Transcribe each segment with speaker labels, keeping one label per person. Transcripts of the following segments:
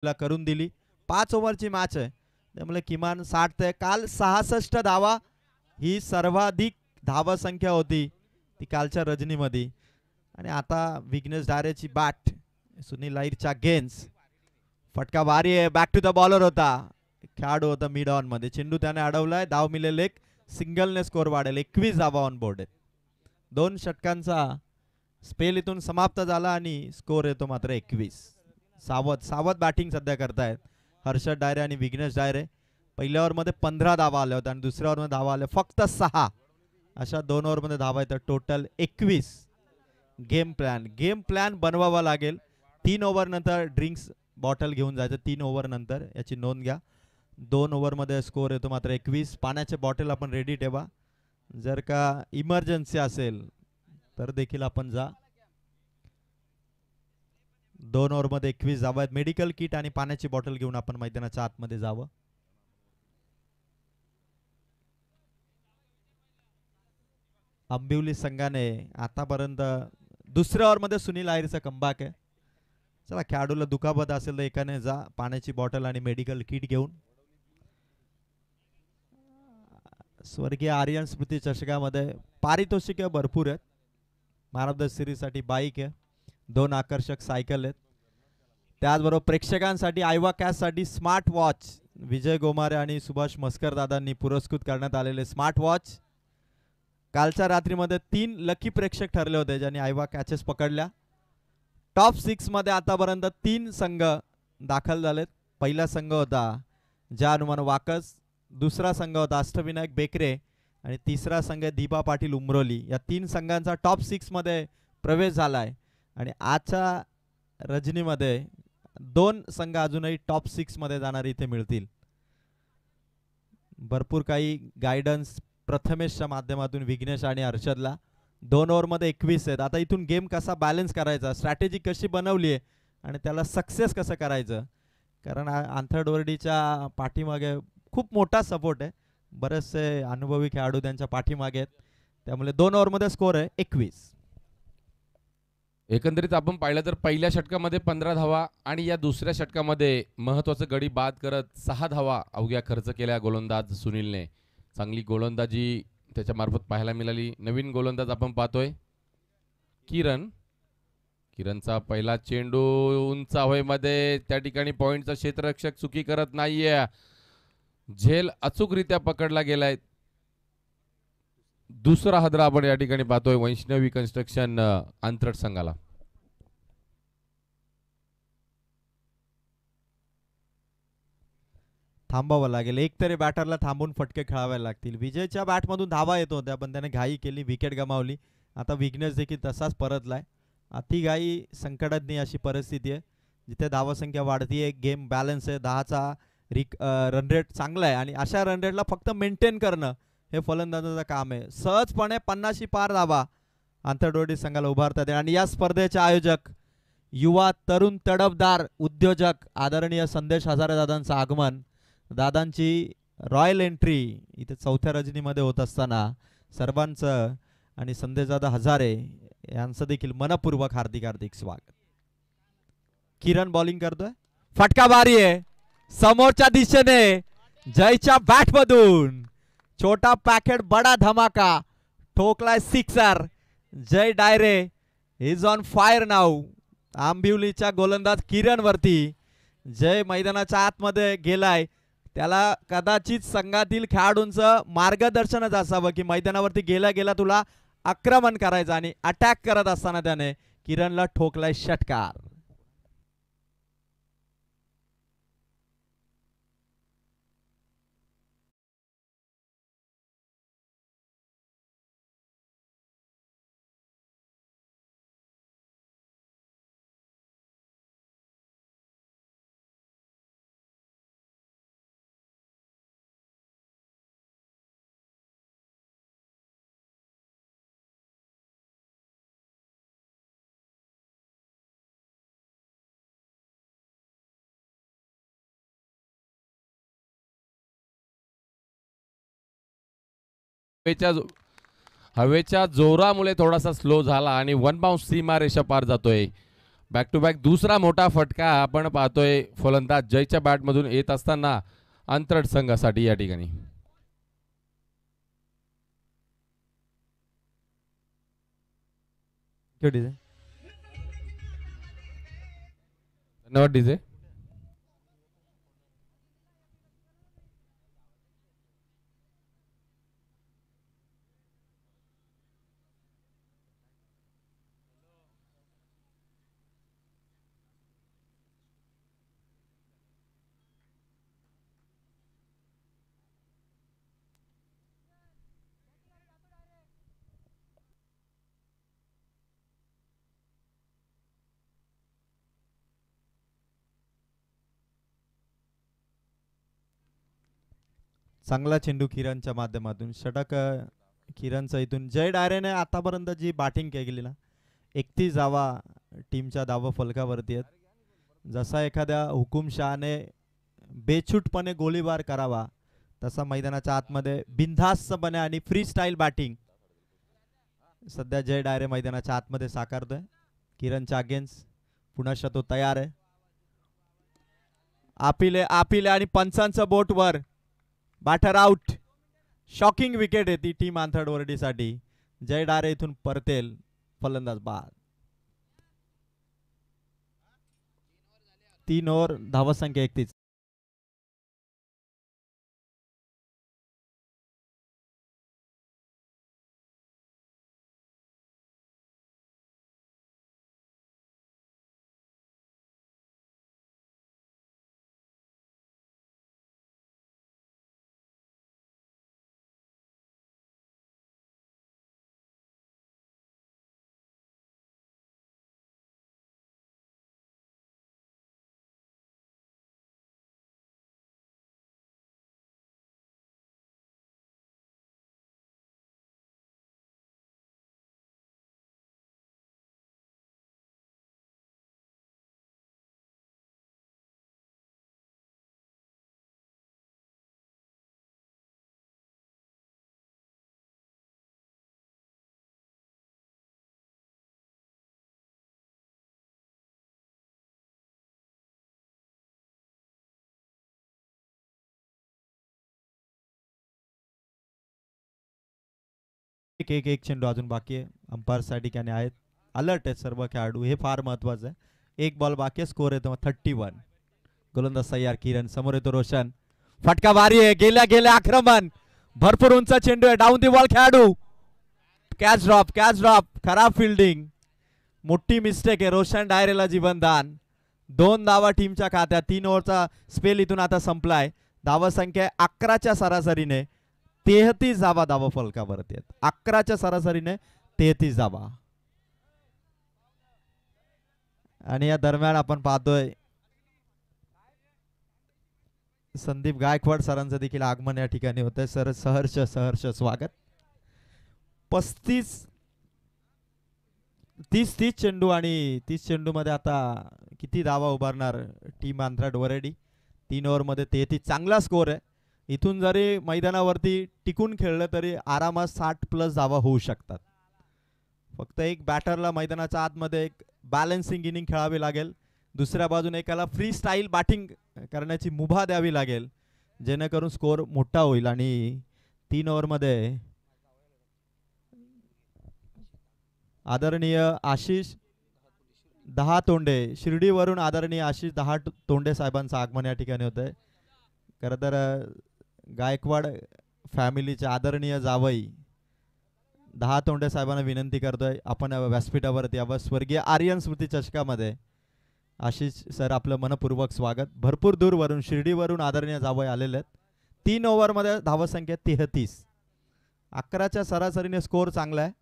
Speaker 1: ला करून दिली. 5 ओव्हरची मॅच आहे, त्यामुळे किमान 60 ते काल 66 धावा ही सर्वाधिक धावा संख्या होती ती कालच्या रजनीमध्ये. आणि आता विघ्नेश डारेची बॅट, सुनील अय्यरच्या गेंस, फटका भारी आहे. बॅक टू द बॉलर होता, खेळाडू होता मिड ऑन मध्ये, चेंडू त्याने अडवलाय. धाव मिळेल एक, सिंगलने स्कोर वाढेल. 21 धावा ऑन बोर्ड आहेत. 2 षटकांचा स्पेल इथून समाप्त झाला आणि स्कोर येतो मात्र 21. सावध बॅटिंग सध्या करतायत हर्षद डायरे आणि विघ्नेश डायरे. पहिल्या ओव्हरमध्ये 15 धावा आल्या होत्या आणि दुसऱ्या ओव्हरमध्ये धावा आल्या फक्त 6. अशा 2 ओव्हरमध्ये धावा येतात, टोटल 21. गेम प्लॅन बनवावा लागेल. 3 ओव्हर नंतर ड्रिंक्स बॉटल घेऊन जायचं, 3 ओव्हर नंतर, याची नोंद घ्या. 2 ओव्हरमध्ये स्कोर येतो मात्र 21. पाण्याचे बॉटल आपण रेडी ठेवा, जर का इमर्जन्सी असेल तर देखील आपण जा. 2 ओव्हरमध्ये 21 धावा आहेत. मेडिकल किट आणि पाण्याची बॉटल घेऊन आपण मैदानाच्या आतमध्ये जावं. आंबिवली संघाने आतापर्यंत दुसऱ्या ओव्हरमध्ये सुनील अय्यरचा कमबॅक आहे. चला, खेळाडूला दुखापत असेल तर एकाने जा पाण्याची बॉटल आणि मेडिकल किट घेऊन. स्वर्गीय आर्यन स्मृती चषकामध्ये पारितोषिके भरपूर आहेत. मॅन ऑफ द सिरीज साठी बाईक आहे, 2 आकर्षक सायकल आहेत. त्याचबरोबर प्रेक्षकांसाठी आयवा कॅश साठी स्मार्ट वॉच विजय गोमारे आणि सुभाष मस्कर दादांनी पुरस्कृत करण्यात आलेले स्मार्ट वॉच. कालच्या रात्रीमध्ये 3 लकी प्रेक्षक ठरले होते ज्यांनी आयवा कॅचेस पकडल्या. टॉप 6 मध्ये आतापर्यंत 3 संघ दाखल झालेत. पहिला संघ होता ज्या हनुमान वाकस, दुसरा संघ होता अष्टविनायक बेकरे आणि तिसरा संघ दीपा पाटील उमरोली. या 3 संघांचा टॉप 6 मध्ये प्रवेश झालाय आणि आजच्या रजनीमध्ये 2 संघ अजूनही टॉप 6 मध्ये जाणार इथे मिळतील. भरपूर काही गायडन्स प्रथमेशच्या माध्यमातून विघ्नेश आणि हर्षदला. 2 ओव्हरमध्ये 21 आहेत. आता इथून गेम कसा बॅलन्स करायचा, स्ट्रॅटेजी कशी बनवली आहे आणि त्याला सक्सेस कसं करायचं, कारण आंथरडोरडीच्या पाठीमागे खूप मोठा सपोर्ट आहे. बरेचसे अनुभवी खेळाडू त्यांच्या पाठीमागे आहेत, त्यामुळे 2 ओव्हरमध्ये स्कोर आहे 21.
Speaker 2: एकंदरीत आपण पाहिलं तर पहिल्या षटकामध्ये 15 धावा आणि या दुसऱ्या षटकामध्ये महत्त्वाचं गडी बाद करत 6 धावा अवघ्या खर्च केल्या गोलंदाज सुनीलने. चांगली गोलंदाजी त्याच्यामार्फत पाहायला मिळाली. नवीन गोलंदाज आपण पाहतोय किरणचा पहिला चेंडू उंच हवेमध्ये, त्या ठिकाणी पॉइंटचा क्षेत्ररक्षक चुकी करत नाहीये. झेल अचूकरित्या पकडला गेलाय. दुसरा हदरा आपण या ठिकाणी पाहतोय वैष्णवी कन्स्ट्रक्शन अंतरट संघाला.
Speaker 1: थांबावं लागेल, एक तरी बॅटरला थांबून फटके खेळावे लागतील. विजयच्या बॅटमधून धावा येत होत्या पण त्याने घाई केली, विकेट गमावली. आता विघ्नेश देखील तसाच परतलाय. अति घाई संकटात नाही अशी परिस्थिती आहे. जिथे धावसंख्या वाढतीये, गेम बॅलन्स आहे, 10चा रन रेट चांगला आहे आणि अशा रन रेटला फक्त मेंटेन करणं हे फलंदाजाचं काम आहे. सहजपणे 50 पार धावा आंतरडोरडी संघाला उभारतात. आणि या स्पर्धेचे आयोजक युवा तरुण तडफदार उद्योजक आदरणीय संदेश हजारे दादांचं आगमन, दादांची रॉयल एंट्री इथे 4थ्या रजनीमध्ये होत असताना सर्वांचं आणि संदेशदादा हजारे यांचं देखील मनपूर्वक हार्दिक हार्दिक स्वागत. किरण बॉलिंग करतोय, फटका भारी आहे समोरच्या दिशेने, जयच्या बॅट मधून छोटा पॅकेट बडा धमाका, ठोकलाय sixer. Jay Dayare is on fire now. आंबिवलीच्या गोलंदाज किरण वरती जय मैदानाच्या आतमध्ये गेलाय. त्याला कदाचित संघातील खेळाडूंचं मार्गदर्शनच असावं की मैदानावरती गेला गेला तुला आक्रमण करायचं, आणि अटॅक करत असताना त्याने किरणला ठोकलाय षटकार.
Speaker 2: हवेच्या जोरामुळे थोडासा स्लो झाला आणि 1 बाउन्स सीमा रेषा पार जातोय. बॅक टू बॅक दुसरा मोठा फटका आपण पाहतोय फलंदाज जयच्या बॅटमधून येत असताना अंतरड संघासाठी या ठिकाणी. धन्यवाद डीजे.
Speaker 1: चांगला चेंडू किरणच्या माध्यमातून षटक किरणचा इथून. जय डायरेने आतापर्यंत जी बॅटिंग केली ना 31 धावा टीमच्या धावा फलकावरती आहेत. जसा एखाद्या हुकुमशहाने बेछूटपणे गोळीबार करावा तसा मैदानाच्या आतमध्ये बिनधास्तपणे आणि फ्री स्टाईल बॅटिंग सध्या जय डायरे मैदानाच्या आतमध्ये साकारतोय. किरणच्या अगेन्स्ट पुन्हा तो तयार आहे. आपिले आपिले आणि पंचांचं बोट वर. Batter out. शॉकिंग विकेट आहे ती टीम आंथर्ड वर्डीसाठी. जय डारे इथून परतेल. फलंदाज बाद. 3 ओव्हर धावसंख्या 31. एक चेंडू अजून बाकी आहे. अंपायर साठी ठिकाणी आहेत. अलर्ट आहेत सर्व खेळाडू. हे फार महत्वाचं आहे. एक बॉल बाकी आहे. स्कोर येतो 31. गोलंदाज तयार किरण. समोर येतो रोशन. फटका भारी आहे. गेल्या गेल्या आक्रमण. भरपूर उंच चेंडू आहे. डाऊन दी बॉल खेळाडू. कॅच ड्रॉप खराब फिल्डिंग. मोठी मिस्टेक आहे. रोशन डायरेला जीवनदान. 2 धावा टीमच्या खात्यात. 3 ओव्हरचा स्पेल इथून आता संपलाय. धावा संख्या 11च्या सरासरीने 33 धावा धावा फलकावरती आहेत. 11च्या सरासरीने 33 धावा. आणि या दरम्यान आपण पाहतोय संदीप गायकवाड सरांचं देखील आगमन या ठिकाणी होतंय. सर सहर्ष स्वागत. 30 चेंडू आणि 30 चेंडू मध्ये आता किती धावा उभारणार टीम आंथर्ड वरडी. 3 ओव्हर मध्ये 33. चांगला स्कोर आहे. इथून जरी मैदानावरती टिकून खेळलं तरी आरामात 60+ धावा होऊ शकतात. फक्त एक बॅटरला मैदानाच्या आतमध्ये एक बॅलन्सिंग इनिंग खेळावी लागेल. दुसऱ्या बाजूने एकाला फ्री स्टाईल बॅटिंग करण्याची मुभा द्यावी लागेल जेणेकरून स्कोर मोठा होईल. आणि 3 ओव्हरमध्ये आदरणीय आशिष 10 तोंडे शिर्डीवरून आदरणीय आशिष 10 तोंडे साहेबांचं आगमन या ठिकाणी होत आहे. खरं तर गायकवाड फॅमिलीचे आदरणीय जावई 10 तोंडे साहेबांना विनंती करतोय आपण व्यासपीठावरती यावं. स्वर्गीय आर्यन स्मृती चषकामध्ये आशिष सर आपलं मनपूर्वक स्वागत. भरपूर दूरवरून शिर्डीवरून आदरणीय जावई आलेले आहेत. 3 ओव्हरमध्ये धावसंख्या 33. 11च्या सरासरीने स्कोर चांगला आहे.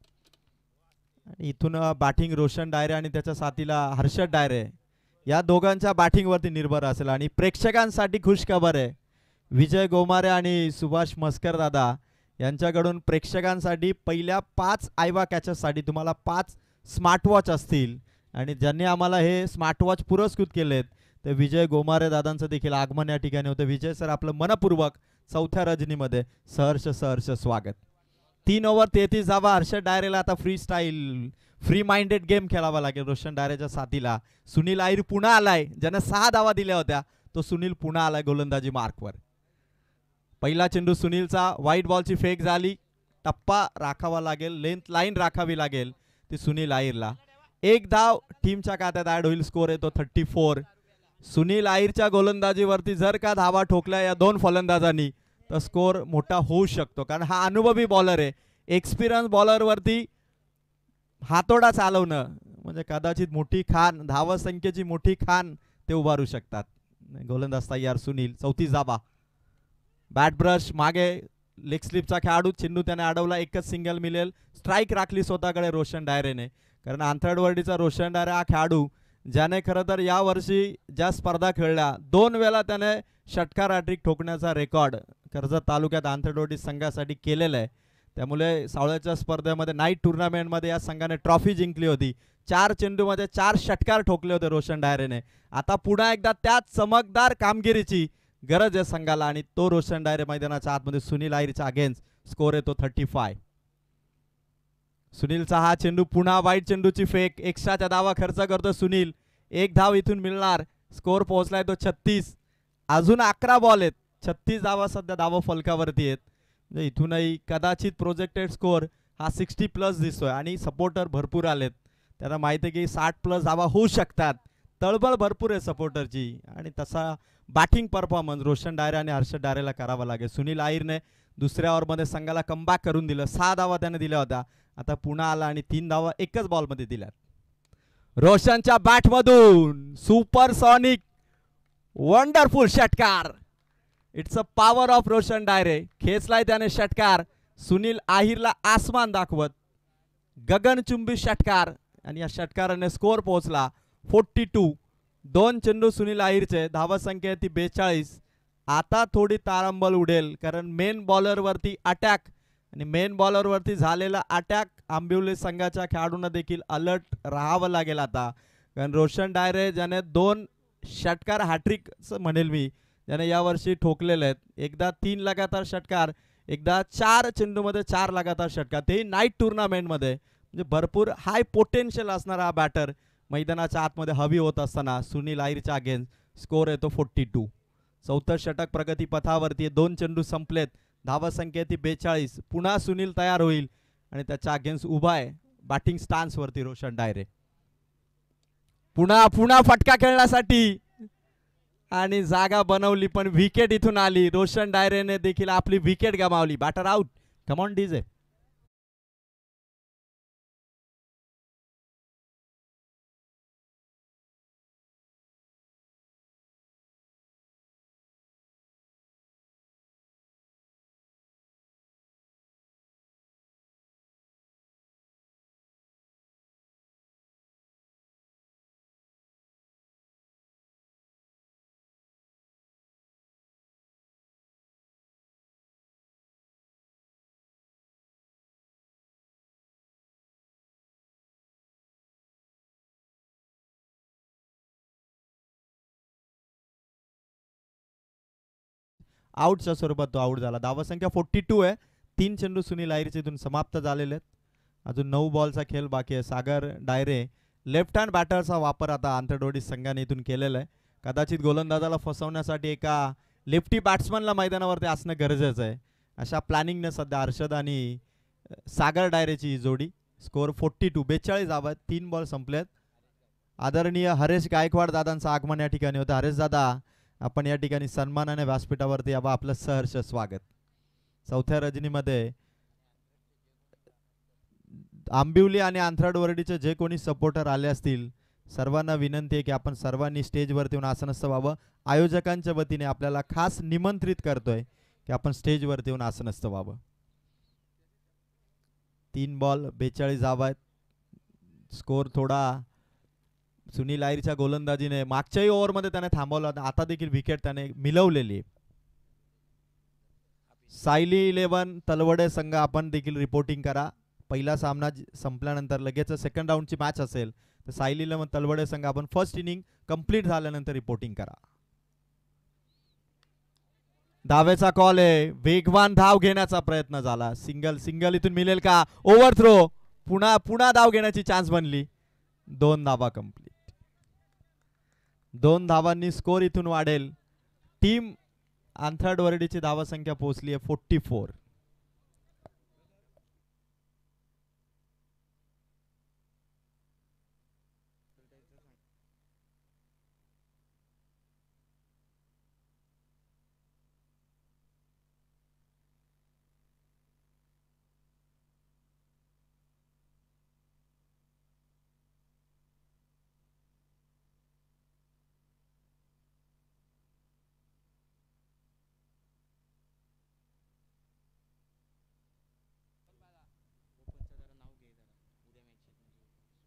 Speaker 1: इथून बॅटिंग रोशन डायरे आणि त्याच्या साथीला हर्षद डायरे या दोघांच्या बॅटिंगवरती निर्भर असेल. आणि प्रेक्षकांसाठी खुशखबर आहे. विजय गोमारे आणि सुभाष मस्कर दादा यांच्याकडून प्रेक्षकांसाठी पहिल्या 5 आयवा कॅचेससाठी तुम्हाला 5 स्मार्टवॉच असतील. आणि ज्यांनी आम्हाला हे स्मार्टवॉच पुरस्कृत केलेत ते विजय गोमारे दादांचं देखील आगमन या ठिकाणी होतं. विजय सर आपलं मनपूर्वक 4थ्या रजनीमध्ये सहर्ष स्वागत. 3 ओव्हर 33 धावा. हर्षद डायरेला आता फ्री माइंडेड गेम खेळावा लागेल रोशन डायरेच्या साथीला. सुनील आहिर पुन्हा आलाय, ज्याने 6 धावा दिल्या होत्या. तो सुनील पुन्हा आलाय गोलंदाजी मार्कवर. पहिला चेंडू सुनीलचा, व्हाईट बॉलची फेक झाली. टप्पा राखावा लागेल, लेंथ लाईन राखावी लागेल ती सुनील आहिरला. एक धाव टीमच्या खात्यात ऍड होईल. स्कोर येतो 34. सुनील आहिरच्या गोलंदाजीवरती जर का धावा ठोकल्या या दोन फलंदाजांनी तर स्कोर मोठा होऊ शकतो, कारण हा अनुभवी बॉलर आहे. एक्सपिरियन्स बॉलरवरती हातोडा चालवणं म्हणजे कदाचित मोठी खान, धावसंख्येची मोठी खान ते उभारू शकतात. गोलंदाज तयार सुनील. 34 धावा. बॅट ब्रश मागे लेग स्लिपचा खेळाडू, चेंडू त्याने अडवला. एकच सिंगल मिळेल. स्ट्राईक राखली स्वतःकडे रोशन डायरेने, कारण आंथरडवर्डीचा रोशन डायरे हा खेळाडू ज्याने खरं तर यावर्षी ज्या स्पर्धा खेळल्या 2 वेळा त्याने षटकार हॅट्रिक ठोकण्याचा रेकॉर्ड कर्जत तालुक्यात आंथरडवर्डी संघासाठी केलेला आहे. त्यामुळे सावळ्याच्या स्पर्धेमध्ये नाईट टुर्नामेंटमध्ये या संघाने ट्रॉफी जिंकली होती. 4 चेंडूमध्ये 4 षटकार ठोकले होते रोशन डायरेने. आता पुन्हा एकदा त्याच चमकदार कामगिरीची गरज आहे संघाला, आणि तो रोशन डायरे मैदानाच्या आतमध्ये सुनील आहिरच्या अगेन्स्ट. स्कोर येतो 35. सुनीलचा हा चेंडू पुन्हा वाईट चेंडूची फेक. एक्स्ट्राचा धावा खर्च करतो सुनील. 1 धाव इथून मिळणार. स्कोर पोहोचलाय तो 36. अजून 11 बॉल आहेत. 36 धावा सध्या धावा फलकावरती आहेत. म्हणजे इथूनही कदाचित प्रोजेक्टेड स्कोर हा 60+ दिसतोय, आणि सपोर्टर भरपूर आलेत. त्यांना माहिती आहे की 60+ धावा होऊ शकतात. तळबळ भरपूर आहे सपोर्टरची, आणि तसा बॅटिंग परफॉर्मन्स रोशन डायरे आणि हर्षद डायरेला करावा लागेल. सुनील आहिरने दुसऱ्या ओव्हरमध्ये संघाला कमबॅक करून दिलं. 6 धावा त्याने दिल्या होत्या. आता पुन्हा आला आणि 3 धावा एकच बॉलमध्ये दिल्यात. रोशनच्या बॅटमधून सुपरसॉनिक वंडरफुल षटकार. It's a power of Roshan Dayare. खेचलाय त्याने षटकार. सुनील आहिरला आसमान दाखवत गगनचुंबी षटकार, आणि या षटकाराने स्कोर पोहोचला 42. 2 चेंडू सुनील आहिरचे. धावसंख्या ती 42. आता थोडी तारंबळ उडेल, कारण मेन बॉलरवरती अटॅक, आणि मेन बॉलरवरती झालेला अटॅक आंबिवली संघाच्या खेळाडूंना देखील अलर्ट राहावं लागेल आता. कारण रोशन डायरे ज्याने 2 षटकार हॅट्रिक म्हणेल मी, ज्याने यावर्षी ठोकलेले आहेत. एकदा 3 लगातार षटकार, एकदा 4 चेंडूमध्ये 4 लगातार षटकार, तेही नाईट टुर्नामेंटमध्ये. म्हणजे भरपूर हाय पोटेन्शियल असणारा हा बॅटर मैदानाच्या आतमध्ये हवी होत असताना सुनील आहिरच्या अगेन्स्ट. स्कोर येतो 42. 4थं षटक प्रगती पथावरती. 2 चेंडू संपलेत. धावसंख्या ती 42. पुन्हा सुनील तयार होईल आणि त्याच्या अगेन्स्ट उभा आहे बॅटिंग स्टान्सवरती रोशन डायरे. पुन्हा फटका खेळण्यासाठी, आणि जागा बनवली पण विकेट इथून आली. रोशन डायरेने देखील आपली विकेट गमावली. Batter out. Come on DJ. आउटच्या स्वरूपात तो आउट झाला. धावसंख्या 42 आहे. 3 चेंडू सुनील आहिरचे इथून समाप्त झालेले आहेत. अजून 9 बॉलचा खेळ बाकी आहे. सागर डायरे लेफ्ट हँड बॅटरचा वापर आता आंतरडोडी संघाने इथून केलेला आहे. कदाचित गोलंदाजाला फसवण्यासाठी एका लेफ्टी बॅट्समनला मैदानावरती असणं गरजेचं आहे. अशा प्लॅनिंगने सध्या हर्षद आणि सागर डायरेची ही जोडी. स्कोर 42. 42 धावा. 3 बॉल संपलेत. आदरणीय हरेश गायकवाड दादांचं आगमन या ठिकाणी होतं. हरेश दादा, आपण या ठिकाणी सन्मानाने व्यासपीठावरती यावं. आपलं सहर्ष स्वागत. 4थ्या रजनीमध्ये आंबिवली आणि आंथराडवर्डीचे जे कोणी सपोर्टर आले असतील सर्वांना विनंती आहे की आपण सर्वांनी स्टेजवरती येऊन आसनस्थ व्हावं. आयोजकांच्या वतीने आपल्याला खास निमंत्रित करतोय की आपण स्टेजवरती येऊन आसनस्थ व्हावं. 3 बॉल 42 धावा आहेत. स्कोर थोडा सुनील आहिरच्या गोलंदाजीने मागच्याही ओव्हरमध्ये त्याने थांबवला, आता देखील विकेट त्याने मिळवलेली. सायली 11 तलवडे संघ आपण देखील रिपोर्टिंग करा. पहिला सामना संपल्यानंतर लगेच सेकंड राऊंडची मॅच असेल तर सायली 11 तलवडे संघ आपण फर्स्ट इनिंग कंप्लीट झाल्यानंतर रिपोर्टिंग करा. धावेचा कॉल आहे. वेगवान धाव घेण्याचा प्रयत्न झाला. सिंगल सिंगल इथून मिळेल का? Overthrow. पुन्हा पुन्हा धाव घेण्याची चान्स बनली. 2 धावा कंप्लीट. 2 धावांनी स्कोर इथून वाढेल. टीम आंथरडवर्डीची धावा संख्या पोहोचली आहे 44.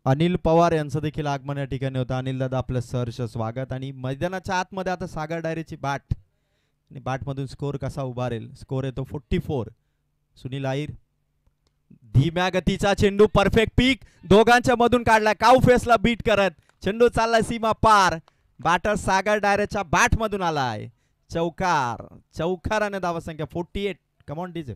Speaker 1: अनिल पवार यांचं देखील आगमन या ठिकाणी होतं. अनिल दादा आपलं सहर्ष स्वागत. आणि मैदानाच्या आतमध्ये आता सागर डायरेची बॅट आणि बॅटमधून स्कोर कसा उभारेल. स्कोर येतो 44. सुनील आईर धीम्या गतीचा चेंडू परफेक्ट पीक दोघांच्या मधून काढला. काऊ फेसला बीट करत चेंडू चाललाय सीमा पार. बॅटर सागर डायरेच्या बॅट मधून आलाय. चौकार. चौकाराने धावा संख्या 48. Come on DJ.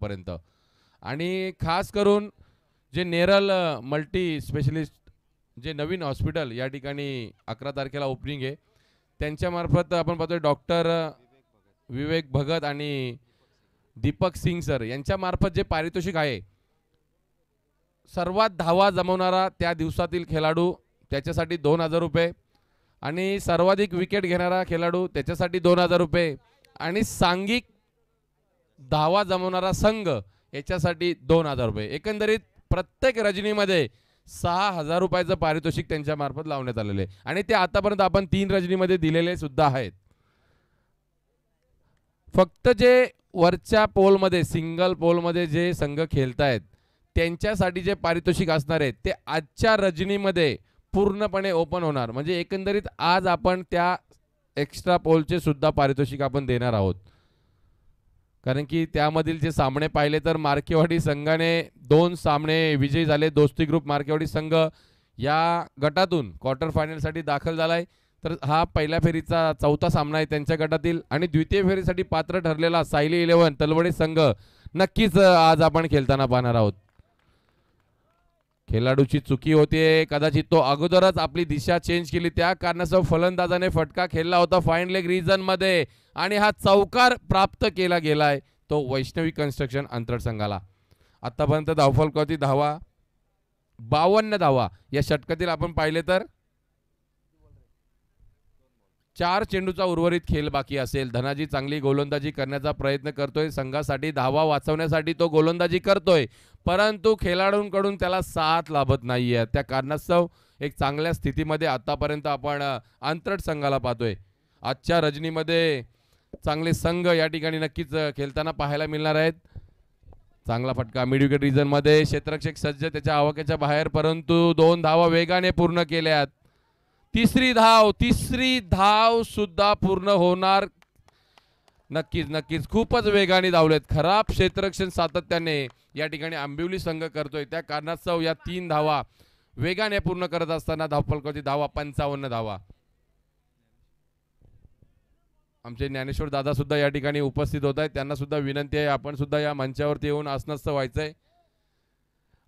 Speaker 2: पर्यंत आणि खास करून जे नेरल मल्टी स्पेशलिस्ट जे नवीन हॉस्पिटल या ठिकाणी 11 तारखेला ओपनिंग आहे त्यांच्यामार्फत आपण पाहतोय डॉक्टर विवेक भगत आणि दीपक सिंग सर यांच्या मार्फत जे पारितोषिक आहे सर्वात धावा जमवणारा त्या दिवसातील खेळाडू त्याच्यासाठी 2000 रुपये आणि सर्वाधिक विकेट घेणारा खेळाडू त्याच्यासाठी 2000 रुपये आणि सांघिक धावा जमवणारा संघ याच्यासाठी 2000 रुपये. एकंदरीत प्रत्येक रजनीमध्ये 6000 रुपयाचं पारितोषिक त्यांच्या मार्फत लावण्यात आलेले आहे आणि ते आतापर्यंत आपण 3 रजनीमध्ये दिलेले सुद्धा आहेत. फक्त जे वरच्या पोलमध्ये सिंगल पोलमध्ये जे संघ खेळतायत त्यांच्यासाठी जे पारितोषिक असणार आहे ते आजच्या रजनीमध्ये पूर्णपणे ओपन होणार. म्हणजे एकंदरीत आज आपण त्या एक्स्ट्रा पोलचे सुद्धा पारितोषिक आपण देणार आहोत. कारण की त्यामधील जे सामने पाहिले तर मार्केवाडी संघाने 2 सामने विजयी झाले. दोस्ती ग्रुप मार्केवाडी संघ या गटातून क्वार्टर फायनलसाठी दाखल झालाय. तर हा पहिल्या फेरीचा 4था सामना आहे त्यांच्या गटातील आणि द्वितीय फेरीसाठी पात्र ठरलेला सायली 11 तलवडे संघ नक्कीच आज आपण खेळताना पाहणार आहोत. खेळाडूची चुकी होते कदाचित तो अगोदरच आपली दिशा चेंज केली त्या कारणास्तव फलंदाजाने फटका खेळला होता फाईन लेग रीजन मध्ये आणि हा चौकार प्राप्त केला गेलाय तो वैष्णवी कन्स्ट्रक्शन अंतरड संघाला. आतापर्यंत धावफलकावरती धावा 52 धावा या षटकातील आपण पाहिले तर 4 चेंडूचा उर्वरित खेळ बाकी असेल. धनाजी चांगली गोलंदाजी करण्याचा प्रयत्न करतोय संघासाठी धावा वाचवण्यासाठी तो गोलंदाजी करतोय परंतु खेळाडूंकडून त्याला साथ लाभत नाहीये. त्या कारणास्तव एक चांगल्या स्थितीमध्ये आतापर्यंत आपण अंतरड संघाला पाहतोय. आजच्या रजनीमध्ये चांगले संघ या ठिकाणी नक्कीच खेळताना पाहायला मिळणार आहेत. चांगला फटका मिड विकेट रीजन मध्ये क्षेत्ररक्षक सज्ज त्याच्या आवाक्याच्या बाहेर परंतु 2 धावा वेगाने पूर्ण केल्यात. तिसरी धाव सुद्धा पूर्ण होणार. नक्कीच नक्कीच खूपच वेगाने धावलेत. खराब क्षेत्ररक्षण सातत्याने या ठिकाणी आंबिवली संघ करतोय त्या कारणास्तव या 3 धावा वेगाने पूर्ण करत असताना धावफलकावरती धावा 55 धावा. आमचे ज्ञानेश्वर दादा सुद्धा या ठिकाणी उपस्थित होत आहेत. त्यांना सुद्धा विनंती आहे आपण सुद्धा या मंचावरती येऊन आसनस्थ व्हायचंय.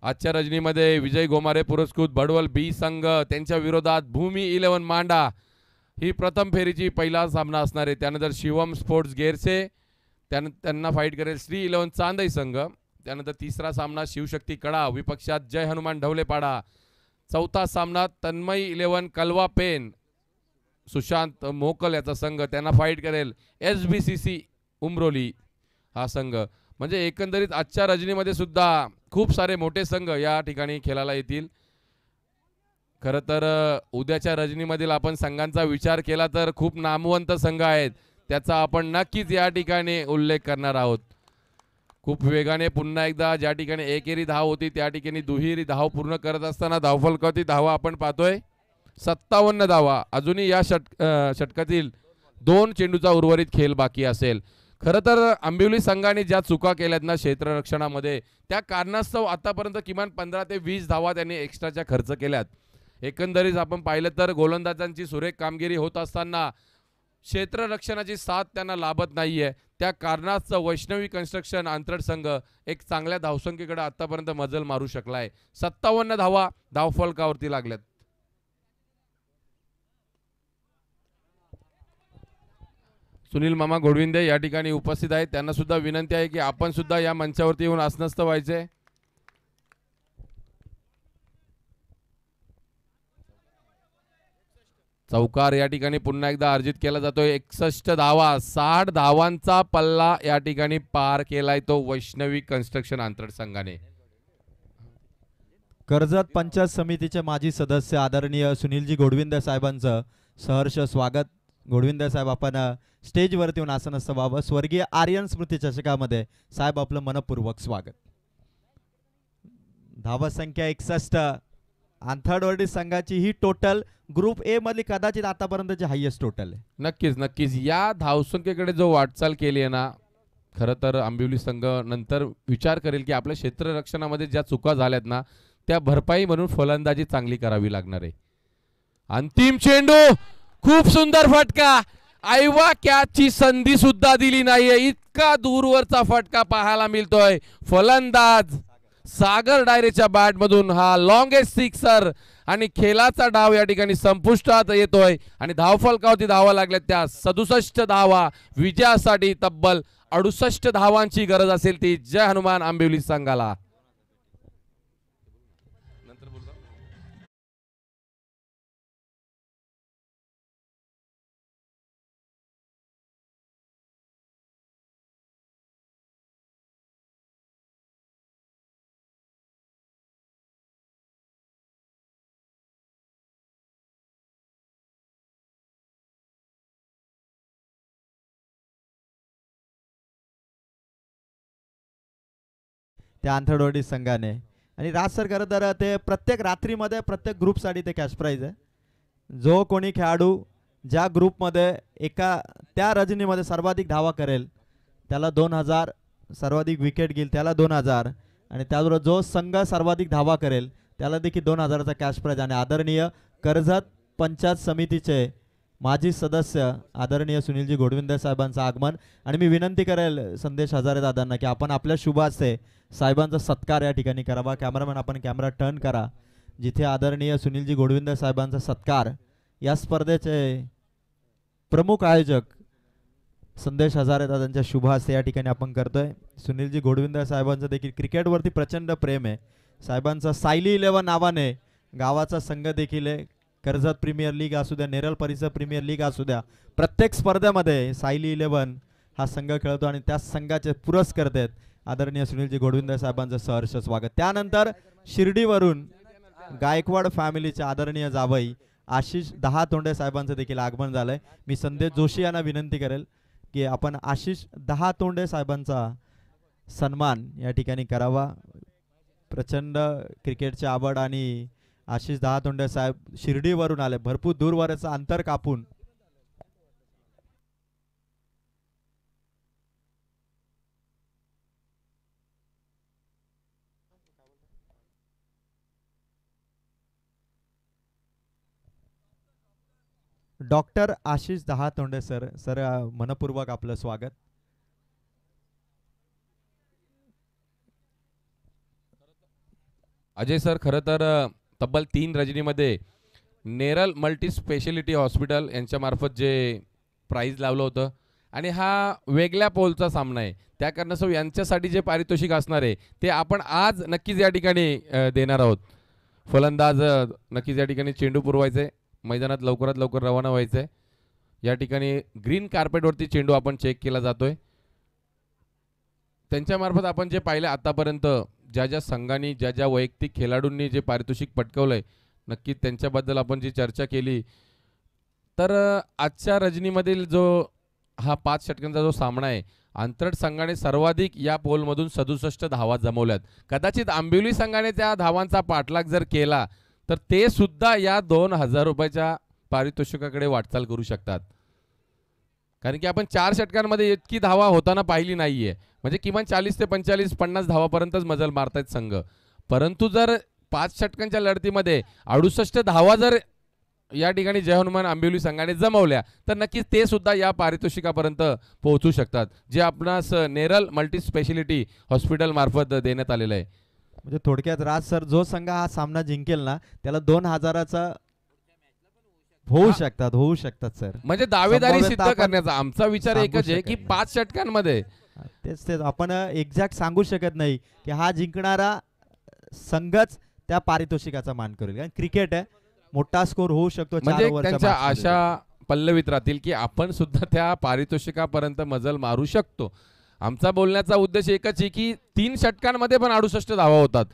Speaker 2: आजच्या रजनीमध्ये विजय गोमारे पुरस्कृत भडवल बी संघ त्यांच्या विरोधात भूमी 11 मांडा ही प्रथम फेरीची पहिला सामना असणार आहे. त्यानंतर शिवम स्पोर्ट्स गेरसे त्यांना फाईट करेल श्री 11 चांदई संघ. त्यानंतर तिसरा सामना शिवशक्ती कडा विपक्षात जय हनुमान ढवलेपाडा. चौथा सामना तन्मय 11 कलवा पेन सुशांत मोकल याचा संघ त्यांना फाईट करेल SBCC उमरोली हा संघ. म्हणजे एकंदरीत आजच्या रजनीमध्ये सुद्धा खूप सारे मोठे संघ या ठिकाणी खेळायला येतील. खरं तर उद्याच्या रजनीमधील आपण संघांचा विचार केला तर खूप नामवंत संघ आहेत, त्याचा आपण नक्कीच या ठिकाणी उल्लेख करणार आहोत. खूप वेगाने पुन्हा एकदा ज्या ठिकाणी एकेरी धाव होती त्या ठिकाणी दुहेरी धाव पूर्ण करत असताना धावफलकावरती धावा आपण पाहतोय 57 धावा. अजूनही या षटकातील 2 चेंडूचा उर्वरित खेळ बाकी असेल. खरं तर आंबिवली संघाने ज्या चुका केल्यात ना क्षेत्ररक्षणामध्ये त्या कारणास्तव आतापर्यंत किमान 15 ते 20 धावा त्यांनी एक्स्ट्राच्या खर्च केल्यात. एकंदरीत आपण पाहिलं तर गोलंदाजांची सुरेख कामगिरी होत असताना क्षेत्ररक्षणाची साथ त्यांना लाभत नाहीये. त्या कारणास्तव वैष्णवी कन्स्ट्रक्शन आंतरड संघ एक चांगल्या धावसंख्येकडे आतापर्यंत मजल मारू शकलाय. 57 धावा धावफलकावरती लागल्यात. सुनील मामा घोडविंदे या ठिकाणी उपस्थित आहेत. त्यांना सुद्धा विनंती आहे की आपण सुद्धा या मंचावरती येऊन आसनस्थ व्हायचे. चौकार या ठिकाणी पुन्हा एकदा अर्जित केला जातोय. 61 धावा 60 धावांचा पल्ला या ठिकाणी पार केलाय तो वैष्णवी कन्स्ट्रक्शन आंतरड संघाने.
Speaker 1: कर्जत पंचायत समितीचे माजी सदस्य आदरणीय सुनीलजी घोडविंदे साहेबांचं सहर्ष स्वागत. घोडविंदे साहेब आपण स्टेजवरती येऊन आसनस्थ व्हावं. स्वर्गीय आर्यन स्मृती चषकामध्ये साहेब आपलं मनपूर्वक स्वागत. धावा संख्या 61. आंथरडवर्डी संघाची ही टोटल ग्रुप ए मधली कदाचित आतापर्यंतची हायेस्ट टोटल आहे.
Speaker 2: नक्कीच नक्कीच या धावसंख्येकडे जो वाटचाल केली आहे ना, खरं तर आंबिवली संघ नंतर विचार करेल की आपल्या क्षेत्ररक्षणामध्ये ज्या चुका झाल्यात ना त्या भरपाई म्हणून फलंदाजी चांगली करावी लागणार आहे. अंतिम चेंडू खूप सुंदर फटका. आयवा कॅचची संधी सुद्धा दिली नाहीये. इतका दूरवरचा फटका पाहायला मिळतोय. फलंदाज सागर डायरेच्या बॅट मधून हा लॉंगेस्ट सिक्सर आणि खेळाचा डाव या ठिकाणी संपुष्टात येतोय आणि धावफलकावरती धावा लागल्या त्या 67 धावा. विजयासाठी तब्बल 68 धावांची गरज असेल ती जय हनुमान आंबिवली संघाला.
Speaker 1: त्या आंथरडवर्डी संघाने आणि राज सर खरं तर ते प्रत्येक रात्रीमध्ये प्रत्येक ग्रुपसाठी ते कॅश प्राईज आहे. जो कोणी खेळाडू ज्या ग्रुपमध्ये एका त्या रजनीमध्ये सर्वाधिक धावा करेल त्याला 2000, सर्वाधिक विकेट घेईल त्याला 2000 आणि त्याचबरोबर जो संघ सर्वाधिक धावा करेल त्याला देखील 2000चा कॅश प्राईज. आणि आदरणीय कर्जत पंचायत समितीचे माजी सदस्य आदरणीय सुनीलजी घोडविंदे साहेबांचं आगमन. आणि मी विनंती करेल संदेश हजारे दादांना की आपण आपल्या शुभ हस्ते साहेबांचा सत्कार या ठिकाणी करावा. कॅमेरामॅन आपण कॅमेरा टर्न करा. जिथे आदरणीय सुनीलजी घोडविंदे साहेबांचा सत्कार या स्पर्धेचे प्रमुख आयोजक संदेश हजारे दादांच्या शुभ हस्ते या ठिकाणी आपण करतोय. सुनीलजी घोडविंदे साहेबांचं देखील क्रिकेटवरती प्रचंड प्रेम आहे. साहेबांचा सायली 11 नावाने गावाचा संघ देखील आहे. कर्जत प्रीमियर लीग असू द्या, नेरळ परिसर प्रीमियर लीग असू द्या, प्रत्येक स्पर्धेमध्ये सायली 11 हा संघ खेळतो आणि त्या संघाचे पुरस्कर्ते आहेत आदरणीय सुनीलजी घोडविंदे साहेबांचं सहर्ष स्वागत. त्यानंतर शिर्डीवरून गायकवाड फॅमिलीचे आदरणीय जावई आशिष दहातोंडे साहेबांचं देखील आगमन झालंय. मी संदेश जोशी यांना विनंती करेल की आपण आशिष दहातोंडे साहेबांचा सन्मान या ठिकाणी करावा. प्रचंड क्रिकेटची आवड आणि आशिष दहातोंडे साहेब शिर्डीवरून आले, भरपूर दूरवरचं अंतर कापून. Doctor Ashish Dahatonde sir. Sir मनपूर्वक आपलं स्वागत.
Speaker 2: अजय सर, खरं तर तब्बल 3 रजनीमध्ये नेरल मल्टी स्पेशलिटी हॉस्पिटल यांच्यामार्फत जे प्राईज लावलं होतं आणि हा वेगळ्या पोलचा सामना आहे, त्या कारणास्तव यांच्यासाठी जे पारितोषिक असणार आहे ते आपण आज नक्कीच या ठिकाणी देणार आहोत. फलंदाज नक्कीच या ठिकाणी चेंडू पुरवायचे, मैदानात लवकरात लवकर रवाना व्हायचं आहे. या ठिकाणी ग्रीन कार्पेटवरती चेंडू आपण चेक केला जातोय. त्यांच्यामार्फत आपण जे पाहिलं आतापर्यंत, ज्या ज्या संघांनी, ज्या ज्या वैयक्तिक खेळाडूंनी जे पारितोषिक पटकवलंय, नक्कीच त्यांच्याबद्दल आपण जी चर्चा केली. तर आजच्या रजनीमधील जो हा 5 षटकांचा जो सामना आहे, अंतरट संघाने सर्वाधिक या पोलमधून 67 धावा जमवल्यात. कदाचित आंबिवली संघाने त्या धावांचा पाठलाग जर केला तर ते सुद्धा या 2000 रुपयाच्या पारितोषिकाकडे वाटचाल करू शकतात. कारण की आपण 4 षटकांमध्ये इतकी धावा होताना पाहिली नाहीये. म्हणजे किमान 40 ते 45 50 धावापर्यंतच मजल मारतायत संघ. परंतु जर 5 षटकांच्या लढतीमध्ये 68 धावा जर या ठिकाणी जय हनुमान आंबिवली संघाने जमवल्या तर नक्कीच ते सुद्धा या पारितोषिकापर्यंत पोहोचू शकतात, जे आपणास नेरल मल्टी स्पेशलिटी हॉस्पिटल मार्फत देण्यात आलेलं आहे.
Speaker 1: म्हणजे थोडक्यात राज सर, जो संघ हा सामना जिंकेल ना त्याला 2000चा होऊ शकतात सर.
Speaker 2: म्हणजे दावेदारी
Speaker 1: संभाव्यता
Speaker 2: सिद्ध
Speaker 1: आपण
Speaker 2: करण्याचा आमचा विचार
Speaker 1: सांगू
Speaker 2: एकच आहे की
Speaker 1: शकत नाही.
Speaker 2: 5 षटकांमध्ये
Speaker 1: तेच आपण एक्झॅक्ट सांगू शकत नाही की हा जिंकणारा संघच त्या पारितोषिकाचा मान करेल. कारण क्रिकेट आहे, मोठा स्कोर होऊ शकतो. 4
Speaker 2: म्हणजे
Speaker 1: ओव्हरच्या
Speaker 2: त्यांच्या
Speaker 1: मॅचमध्ये.
Speaker 2: आशा पल्लवित राहतील की आपण सुद्धा त्या पारितोषिकापर्यंत मजल मारू शकतो. आमचा बोलण्याचा उद्देश एकच आहे की 3 षटकांमध्ये पण 68 धावा होतात,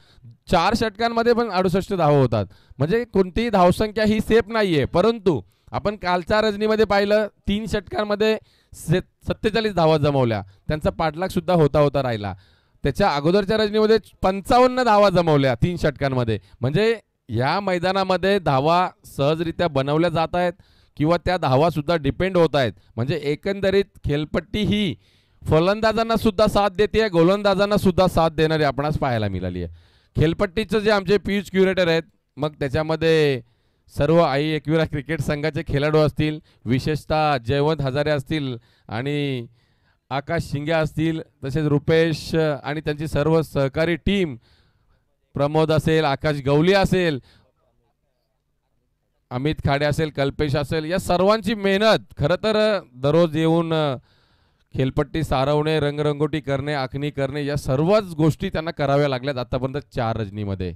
Speaker 2: 4 षटकांमध्ये पण 68 धावा होतात. म्हणजे कोणतीही धावसंख्या ही सेफ नाहीये. परंतु आपण कालच्या रजनीमध्ये पाहिलं, 3 षटकांमध्ये 47 धावा जमवल्या, त्यांचा पाठलाग सुद्धा होता राहिला. त्याच्या अगोदरच्या रजनीमध्ये 55 धावा जमवल्या 3 षटकांमध्ये. म्हणजे या मैदानामध्ये धावा सहजरित्या बनवल्या जात आहेत किंवा त्या धावा सुद्धा डिपेंड होत आहेत. म्हणजे एकंदरीत खेळपट्टी ही फलंदाजांना सुद्धा साथ देते, गोलंदाजांना सुद्धा साथ देणारी आपणास पाहायला मिळाली आहे. खेळपट्टीचं जे आमचे पिच क्युरेटर आहेत, मग त्याच्यामध्ये सर्व आई एकविरा क्रिकेट संघाचे खेळाडू असतील, विशेषतः जयवंत हजारे असतील आणि आकाश शिंगे असतील, तसेच रुपेश आणि त्यांची सर्व सहकारी टीम, प्रमोद असेल, आकाश गवली असेल, अमित खाडे असेल, कल्पेश असेल, या सर्वांची मेहनत खरं तर दररोज येऊन खेळपट्टी सारवणे, रंगरंगोटी करणे, आखणी करणे, या सर्वच गोष्टी त्यांना कराव्या लागल्यात आतापर्यंत 4 रजनीमध्ये.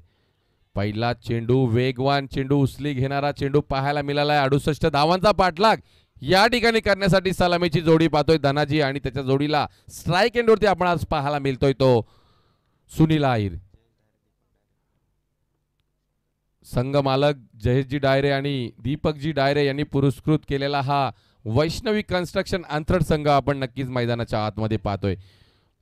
Speaker 2: पहिला चेंडू, वेगवान चेंडू, उचली घेणारा चेंडू पाहायला मिळाला आहे. 68 धावांचा पाठलाग या ठिकाणी करण्यासाठी सलामीची जोडी पाहतोय धनाजी आणि त्याच्या जोडीला स्ट्राईक एंडवरती आपण आज पाहायला मिळतोय तो सुनील आहिर. संघ मालक जयेशजी डायरे आणि दीपकजी डायरे यांनी पुरस्कृत केलेला हा वैष्णवी कन्स्ट्रक्शन अंतरट संघ आपण नक्कीच मैदानाच्या आतमध्ये पाहतोय.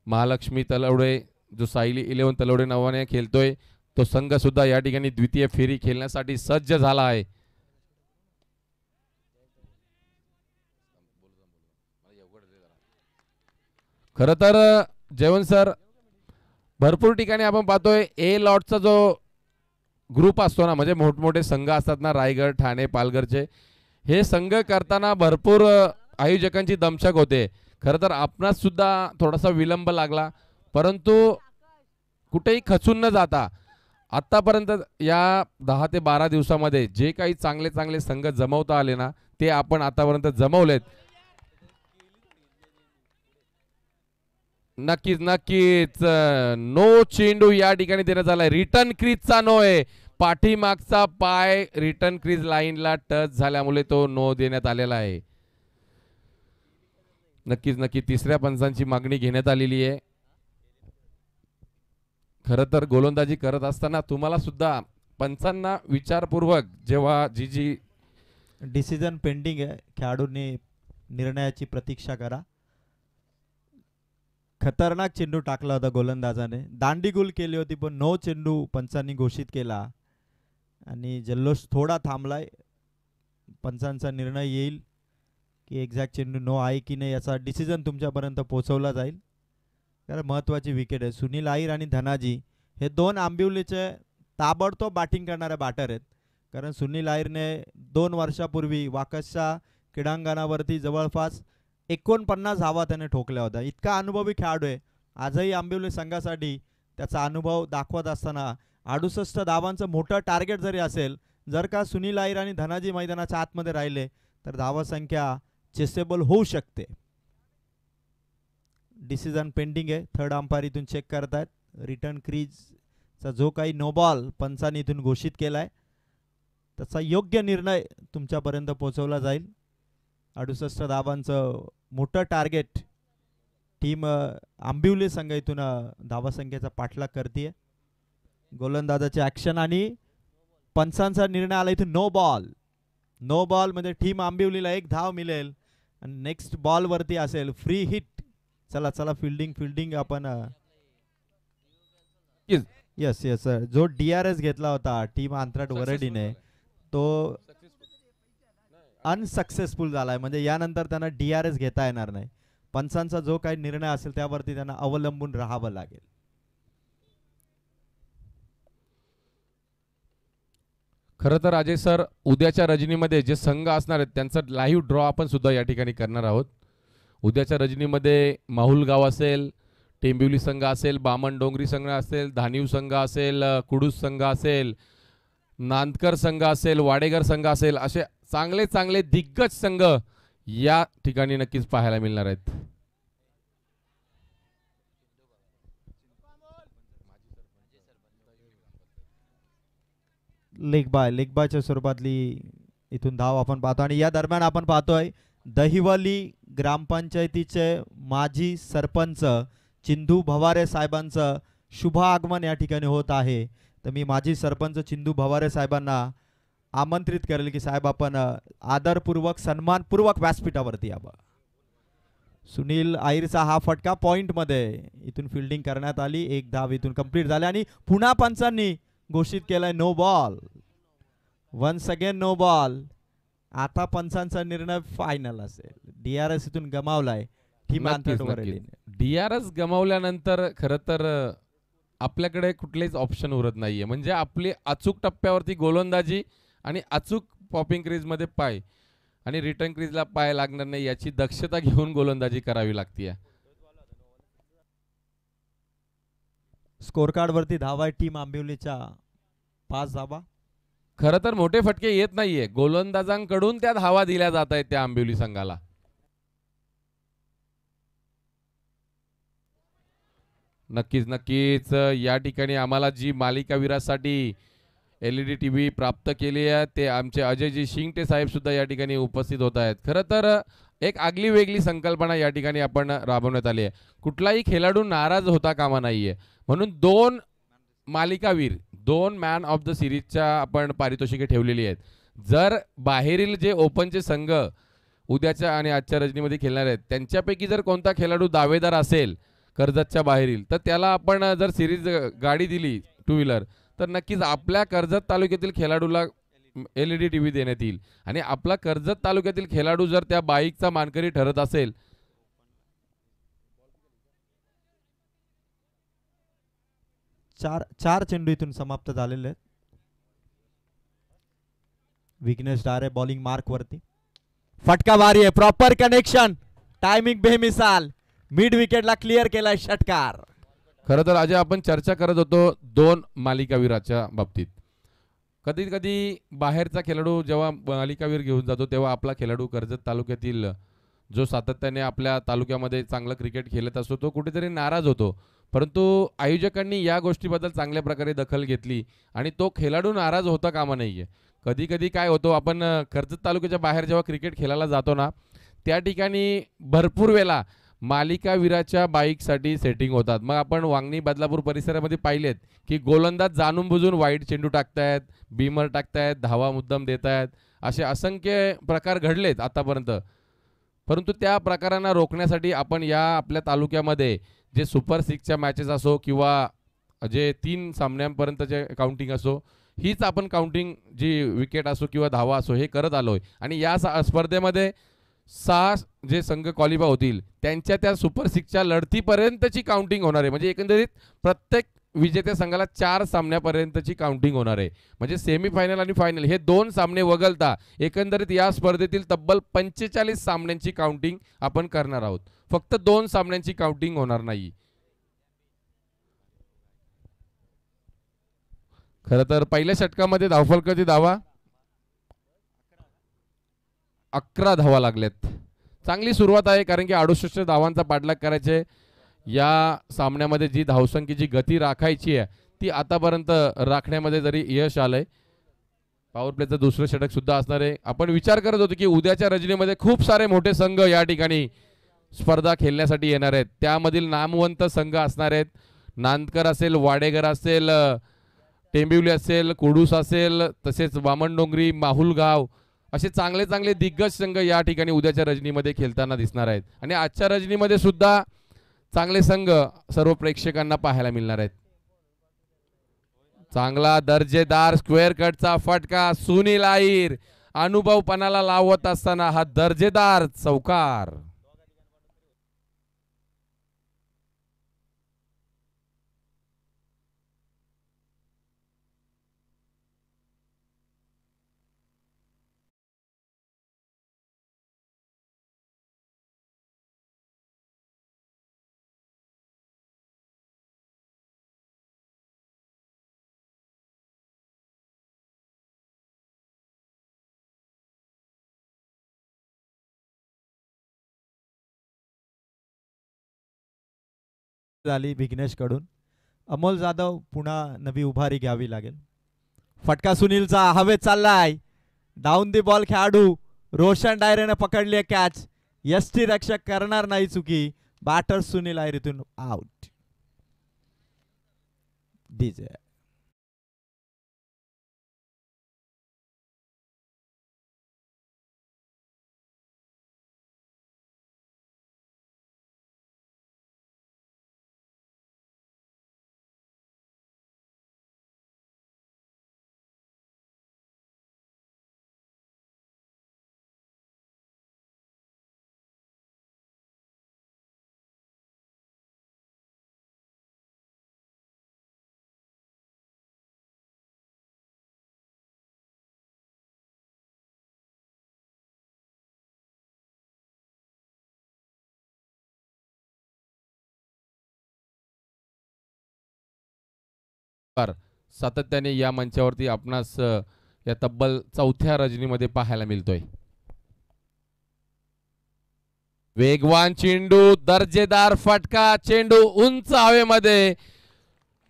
Speaker 2: महालक्ष्मी तलवडे, जो सायली 11 तलवडे नावाने खेळतोय, तो संघ सुद्धा या ठिकाणी द्वितीय फेरी खेळण्यासाठी सज्ज झाला आहे. खरं तर जयवंत सर, भरपूर ठिकाणी आपण पाहतोय ए लॉटचा जो ग्रुप असतो ना, म्हणजे मोठमोठे संघ असतात ना, रायगड, ठाणे, पालघरचे, हे संघ करताना भरपूर आयोजकांची दमछक होते. खरं तर आपणास सुद्धा थोडासा विलंब लागला, परंतु कुठेही खचून न जाता आत्तापर्यंत या 10 ते 12 दिवसामध्ये जे काही चांगले चांगले संघ जमवता आले ना, ते आपण आतापर्यंत जमवलेत. नक्कीच नो चेंडू या ठिकाणी देण्यात आलाय. रिटर्न क्रीजचा नो आहे. पाठीमागचा पाय रिटर्न क्रीज लाईनला टच झाल्यामुळे तो नो देण्यात आलेला आहे. नक्की तिसऱ्या पंचांची मागणी घेण्यात आलेली आहे. खरं तर गोलंदाजी करत असताना तुम्हाला सुद्धा पंचांना विचारपूर्वक, जेव्हा जी
Speaker 1: डिसिजन पेंडिंग आहे, खेळाडूंनी निर्णयाची प्रतीक्षा करा. खतरनाक चेंडू टाकला होता गोलंदाजाने, दांडी गुल केली होती, पण नो चेंडू पंचांनी घोषित केला आणि जल्लोष थोडा थांबलाय. पंचांचा निर्णय येईल की एक्झॅक्ट चेंडू नो आहे की नाही याचा डिसिजन तुमच्यापर्यंत पोहोचवला जाईल. कारण महत्त्वाची विकेट आहे. सुनील आहिर आणि धनाजी हे 2 आंबिवलीचे ताबडतोब बॅटिंग करणारे बॅटर आहेत. कारण सुनील आयरने 2 वर्षापूर्वी वाकसच्या क्रीडांगणावरती जवळपास 49 धावा त्याने ठोकल्या होत्या. इतका अनुभवी खेळाडू आहे. आजही आंबिवली संघासाठी त्याचा अनुभव दाखवत असताना 68 धावांचं मोठं टार्गेट जरी असेल, जर का सुनील आयर आणि धनाजी मैदानाच्या आतमध्ये राहिले तर धावसंख्या चेसेबल होऊ शकते. डिसिजन पेंडिंग आहे. थर्ड अंपायर इथून चेक करतायत. रिटर्न क्रीजचा जो काही नो बॉल पंचांनी इथून घोषित केला आहे त्याचा योग्य निर्णय तुमच्यापर्यंत पोहोचवला जाईल. 68 धावांचं मोठं टार्गेट टीम आंबिवली संघ इथून धावसंख्येचा पाठलाग करते. गोलंदाजाचे ॲक्शन आणि पंचांचा निर्णय आला इथून नो बॉल. नो बॉल म्हणजे टीम आंबिवलीला 1 धाव मिळेल आणि नेक्स्ट बॉलवरती असेल फ्री हिट. चला चला फिल्डिंग आपण यस सर. जो DRS घेतला होता टीम आंतराट वरडीने तो अनसक्सेसफुल झालाय. म्हणजे यानंतर त्यांना DRS घेता येणार नाही. पंचांचा जो काही निर्णय असेल त्यावरती त्यांना अवलंबून राहावं लागेल.
Speaker 2: खरं तर अजय सर, उद्याच्या रजनीमध्ये जे संघ असणार आहेत त्यांचा लाईव्ह ड्रॉ आपण सुद्धा या ठिकाणी करणार आहोत. उद्याच्या रजनीमध्ये माहुल गाव असेल, टेंबिवली संघ असेल, बामण डोंगरी संघ असेल, धानिव संघ असेल, कुडूस संघ असेल, नांदकर संघ असेल, वाडेगर संघ असेल, असे चांगले चांगले दिग्गज संघ या ठिकाणी नक्कीच पाहायला मिळणार आहेत.
Speaker 1: लेग बायच्या स्वरूपातली इथून धाव आपण पाहतो. आणि या दरम्यान आपण पाहतोय दहिवली ग्रामपंचायतीचे माजी सरपंच चिंदू भवारे साहेबांचं शुभ आगमन या ठिकाणी होत आहे. तर मी माजी सरपंच चिंदू भवारे साहेबांना आमंत्रित करेल की साहेब आपण आदरपूर्वक सन्मानपूर्वक व्यासपीठावरती यावं. सुनील आयरचा हा फटका पॉइंटमध्ये इथून फिल्डिंग करण्यात आली. 1 धाव इथून कंप्लीट झाली आणि पुन्हा पंचांनी घोषित केलाय no ball. Once again no ball. आता पंचांचा निर्णय फायनल असेल. DRS इथून गमावलाय टीम आंतरवरती.
Speaker 2: DRS गमावल्यानंतर खरं तर आपल्याकडे कुठलेच ऑप्शन उरत नाहीये. म्हणजे आपली अचूक टप्प्यावरती गोलंदाजी आणि अचूक पॉपिंग क्रीजमध्ये पाय आणि रिटर्न क्रीजला पाय लागणार नाही याची दक्षता घेऊन गोलंदाजी करावी लागते.
Speaker 1: स्कोर कार्ड वरती धावा आहे टीम आंबिवलीच्या 5 धावा.
Speaker 2: खरं तर मोठे फटके येत नाहीये, गोलंदाजांकडून त्या धावा दिल्या जात आहेत त्या आंबिवली संघाला. नक्कीच या ठिकाणी आम्हाला जी मालिकावीरासाठी LED TV प्राप्त केली आहे ते आमचे अजयजी शिंगटे साहेब सुद्धा या ठिकाणी उपस्थित होत आहेत. खरं तर एक आगली वेगळी संकल्पना या ठिकाणी आपण राबवण्यात आली आहे. कुठलाही खेळाडू नाराज होता कामा नाहीये म्हणून 2 मालिकावीर 2 मॅन ऑफ द सिरीजच्या आपण पारितोषिके ठेवलेली आहेत. जर बाहेरील जे ओपनचे संघ उद्याच्या आणि आजच्या रजनीमध्ये खेळणार आहेत त्यांच्यापैकी जर कोणता खेळाडू दावेदार असेल कर्जतच्या बाहेरील तर त्याला आपण जर सिरीज गाडी दिली 2 व्हीलर तर नक्कीच आपल्या कर्जत तालुक्यातील खेळाडूला LED TV देण्यात येईल. आणि आपला कर्जत तालुक्यातील खेळाडू जर त्या बाईकचा मानकरी ठरत असेल
Speaker 1: चार चेंडू इथून समाप्त झालेले आहेत. विघ्नेश डारे बॉलिंग मार्क वरती. फटका भारी आहे. Proper connection. टायमिंग बेमिसाल. मिड विकेटला क्लिअर केलाय षटकार.
Speaker 2: खरं तर आज आपण चर्चा करत होतो 2 मालिकावीराच्या बाबतीत. कधी कधी बाहेरचा खेळाडू जेव्हा मालिकावीर घेऊन जातो तेव्हा आपला खेळाडू कर्जत तालुक्यातील जो सातत्याने आपल्या तालुक्यामध्ये चांगलं क्रिकेट खेळत असतो तो कुठेतरी नाराज होतो. परंतु आयोजकांनी या गोष्टीबद्दल चांगल्या प्रकारे दखल घेतली आणि तो खेळाडू नाराज होता कामा नाहीये. कधी कधी काय होतो आपण कर्जत तालुक्याच्या बाहेर जेव्हा क्रिकेट खेळायला जातो ना त्या ठिकाणी भरपूर वेळा मालिकावीराच्या बाईकसाठी सेटिंग होतात. मग आपण वांगणी बदलापूर परिसरामध्ये पाहिलेत की गोलंदाज जाणून बुजून वाईट चेंडू टाकतायत, बीमर टाकतायत, धावा मुद्दाम देत आहेत, असे असंख्य प्रकार घडलेत आतापर्यंत. परंतु त्या प्रकारांना रोखण्यासाठी आपण या आपल्या तालुक्यामध्ये जे सुपर 6च्या मॅचेस असो किंवा जे 3 सामन्यांपर्यंतचे काउंटिंग असो हीच आपण काउंटिंग जी विकेट असो किंवा धावा असो हे करत आलोय. आणि या स्पर्धेमध्ये 6 जे संघ क्वालिफाय होतील त्यांच्या त्या सुपर 6च्या लढतीपर्यंतची काउंटिंग होणार आहे. म्हणजे एकंदरीत प्रत्येक विजेत्या संघाला 4 सामन्यापर्यंतची काउंटिंग होणार आहे. म्हणजे सेमीफायनल आणि फायनल हे 2 सामने वगळता एकंदरीत या स्पर्धेतील तब्बल 45 सामन्यांची काउंटिंग आपण करणार आहोत. फक्त 2 सामन्यांची काउंटिंग होणार नाही. खरं तर पहिल्या षटकामध्ये धावफलकाची धावा 11 धावा लागल्यात. चांगली सुरुवात आहे, कारण की 68 धावांचा पाठलाग करायचे. या सामन्यामध्ये जी धावसंख्येची गती राखायची आहे ती आतापर्यंत राखण्यामध्ये जरी यश आलंय. पॉवर प्लेचं दुसरं षटक सुद्धा असणार आहे. आपण विचार करत होतो की उद्याच्या रजनीमध्ये खूप सारे मोठे संघ या ठिकाणी स्पर्धा खेळण्यासाठी येणार आहेत. त्यामधील नामवंत संघ असणार आहेत. नांदकर असेल, वाडेकर असेल, टेंबिवली असेल, कुडूस असेल, तसेच वामनडोंगरी, माहुलगाव असे चांगले चांगले दिग्गज संघ या ठिकाणी उद्याच्या रजनीमध्ये खेळताना दिसणार आहेत. आणि आजच्या रजनीमध्ये सुद्धा चांगले संघ सर्व प्रेक्षकांना पाहायला मिळणार आहेत. चांगला दर्जेदार स्क्वेअर कटचा फटका सुनील आयर अनुभवपणाला लावत असताना हा दर्जेदार चौकार.
Speaker 1: झाली विघ्नेश कडून. अमोल जाधव पुन्हा नवी उभारी घ्यावी लागेल. फटका सुनीलचा हवेत चाललाय. डाऊन दी बॉल खेळाडू रोशन डायरेने पकडली कॅच. यष्टी रक्षक करणार नाही चुकी. बॅटर सुनील आयर इथून आउट. डीजे
Speaker 2: सातत्याने या मंचावरती आपणास या तब्बल 4थ्या रजनीमध्ये पाहायला मिळतोय. वेगवान चेंडू, दर्जेदार फटका, चेंडू उंच हवेमध्ये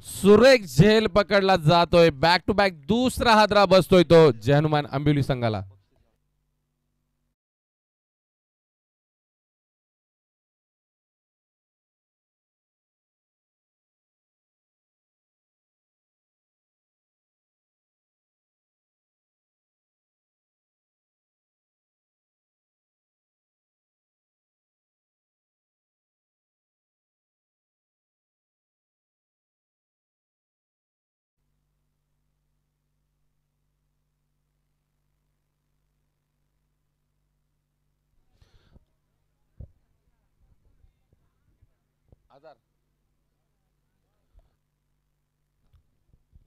Speaker 2: सुरेख झेल पकडला जातोय. बॅक टू बॅक दुसरा हादरा बसतोय तो जय अंबिवली संघाला.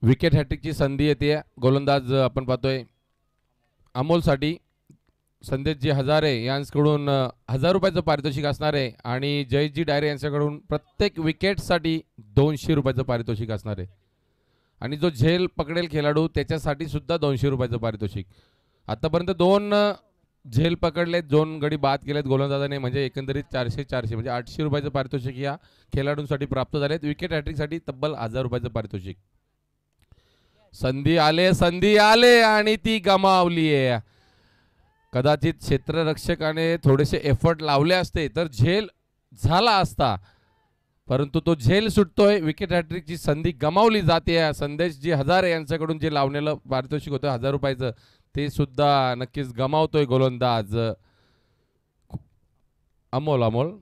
Speaker 2: विकेट हॅट्रिकची संधी येते. गोलंदाज आपण पाहतोय अमोलसाठी संदेशजी हजारे यांच्याकडून 1000 रुपयाचं पारितोषिक असणार आहे. आणि जयजी डायरे यांच्याकडून प्रत्येक विकेटसाठी 200 रुपयाचं पारितोषिक असणार आहे. आणि जो झेल पकडेल खेळाडू त्याच्यासाठी सुद्धा 200 रुपयाचं पारितोषिक. आतापर्यंत 2 झेल पकडलेत, 2 गडी बाद केलेत गोलंदाजाने, म्हणजे एकंदरीत 400 म्हणजे 800 रुपयाचं पारितोषिक या खेळाडूंसाठी प्राप्त झालेत. विकेट हॅट्रिकसाठी तब्बल 1000 रुपयाचं पारितोषिक. संधी आले आणि ती गमावली आहे. कदाचित क्षेत्ररक्षकाने थोडेसे एफर्ट लावले असते तर झेल झाला असता, परंतु तो झेल सुटतोय. विकेट हॅट्रिकची संधी गमावली जाते. संदेशजी हजारे यांच्याकडून जे लावलेलं पारितोषिक होतं 1000 रुपयाचं ते सुद्धा नक्कीच गमावतोय गोलंदाज अमोल.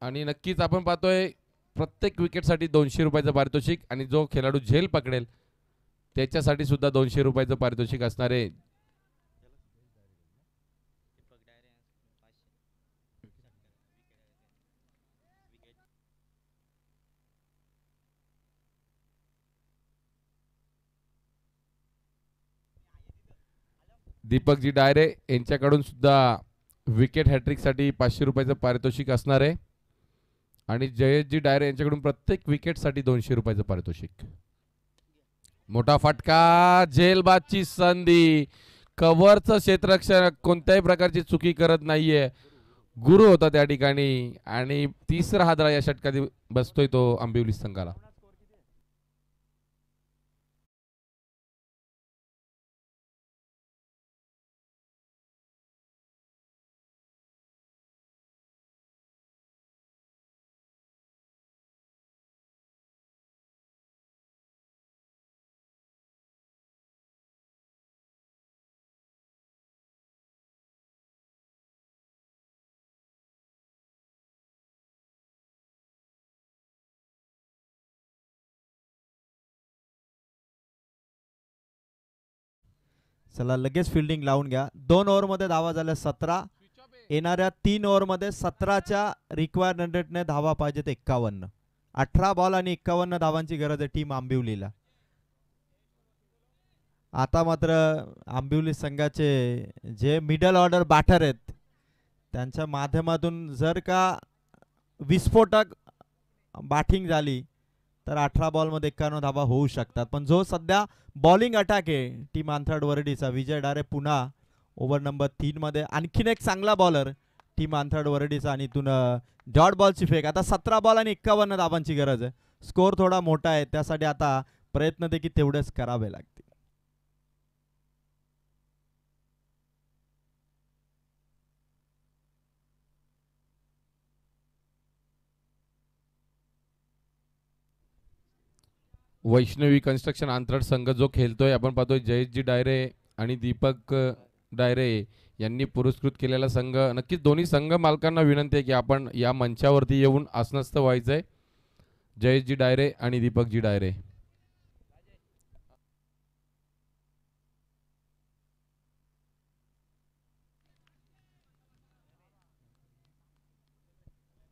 Speaker 2: आणि नक्कीच आपण पाहतोय प्रत्येक विकेटसाठी 200 रुपयाचं पारितोषिक. आणि जो खेळाडू झेल पकडेल त्याच्यासाठी सुद्धा 200 रुपयाचं पारितोषिक असणार आहे. दीपकजी डायरे यांच्याकडून सुद्धा विकेट हॅट्रिकसाठी 500 रुपयाचं पारितोषिक असणार आहे आणि जयेशजी डायरे यांच्याकडून प्रत्येक विकेटसाठी 200 रुपयाचं पारितोषिक. मोठा फटका, झेलबादची संधी, कव्हरचं क्षेत्ररक्षण कोणत्याही प्रकारची चुकी करत नाहीये. गुरु होता त्या ठिकाणी आणि तिसरा हादरा या षटकात बसतोय तो आंबिवली संघाला.
Speaker 1: चला लगेच फिल्डिंग लावून घ्या. 2 ओव्हरमध्ये धावा झाल्या 17. येणाऱ्या 3 ओव्हरमध्ये 17च्या रिक्वायर्ड रनरेटने धावा पाहिजेत 51. 18 बॉल आणि 51 धावांची गरज आहे टीम आंबिवलीला. आता मात्र आंबिवली संघाचे जे मिडल ऑर्डर बॅटर आहेत त्यांच्या माध्यमातून जर का विस्फोटक बॅटिंग झाली तर 18 बॉलमध्ये 51 धावा होऊ शकतात. पण जो सध्या बॉलिंग अटॅक आहे टीम आंथर्ड वरडीचा, विजय डारे पुन्हा ओव्हर नंबर 3 मध्ये आणखीन एक चांगला बॉलर टीम आंथर्ड वरडीचा आणि इथून डॉट बॉलची फेक. आता 17 बॉल आणि 51 धावांची गरज आहे. स्कोर थोडा मोठा आहे त्यासाठी आता प्रयत्न देखील तेवढेच करावे लागतील.
Speaker 2: वैष्णवी कन्स्ट्रक्शन आंतरड संघ जो खेळतोय आपण पाहतोय जयेशजी डायरे आणि दीपक डायरे यांनी पुरस्कृत केलेला संघ. नक्कीच दोन्ही संघ मालकांना विनंती आहे की आपण या मंचावरती येऊन आसनस्थ व्हायचंय. जयेशजी डायरे आणि दीपकजी डायरे.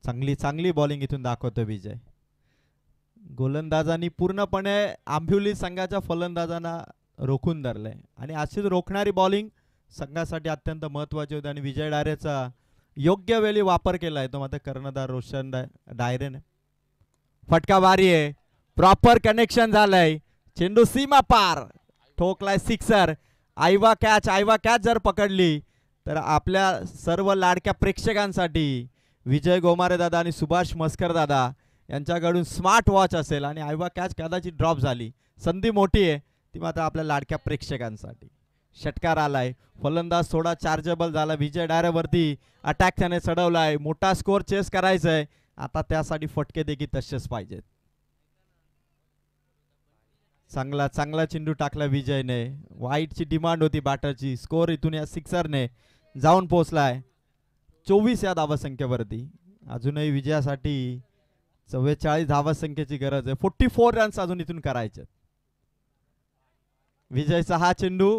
Speaker 1: चांगली चांगली बॉलिंग इथून दाखवतो विजय. गोलंदाजांनी पूर्णपणे आंबिवली संघाच्या फलंदाजांना रोखून धरलंय आणि अशीच रोखणारी बॉलिंग संघासाठी अत्यंत महत्त्वाची होती आणि विजय डायरेचा योग्य वेळी वापर केलाय तो मात्र कर्णधार रोशन डायरेने. फटका भारी आहे, प्रॉपर कनेक्शन झालंय, चेंडू सीमा पार ठोकलाय सिक्सर. आयवा कॅच जर पकडली तर आपल्या सर्व लाडक्या प्रेक्षकांसाठी विजय गोमारे दादा आणि सुभाष मस्कर दादा यांच्याकडून स्मार्ट वॉच असेल आणि आयवा कॅच कदाचित ड्रॉप झाली. संधी मोठी आहे ती मात्र आपल्या लाडक्या प्रेक्षकांसाठी. षटकार आलाय, फलंदाज थोडा चार्जेबल झाला, विजय डायरेवरती अटॅक त्याने चढवलाय, मोठा स्कोर चेस करायचाय. आता त्यासाठी फटके देखील तसेच पाहिजेत. चांगला चांगला चेंडू टाकला विजयने, वाईटची डिमांड होती बॅटरची. स्कोर इथून या सिक्सरने जाऊन पोहोचलाय 24 या धावसंख्येवरती. अजूनही विजयासाठी 44 धावसंख्येची गरज आहे. 44 रन्स अजून इथून करायचे. विजयचा हा चेंडू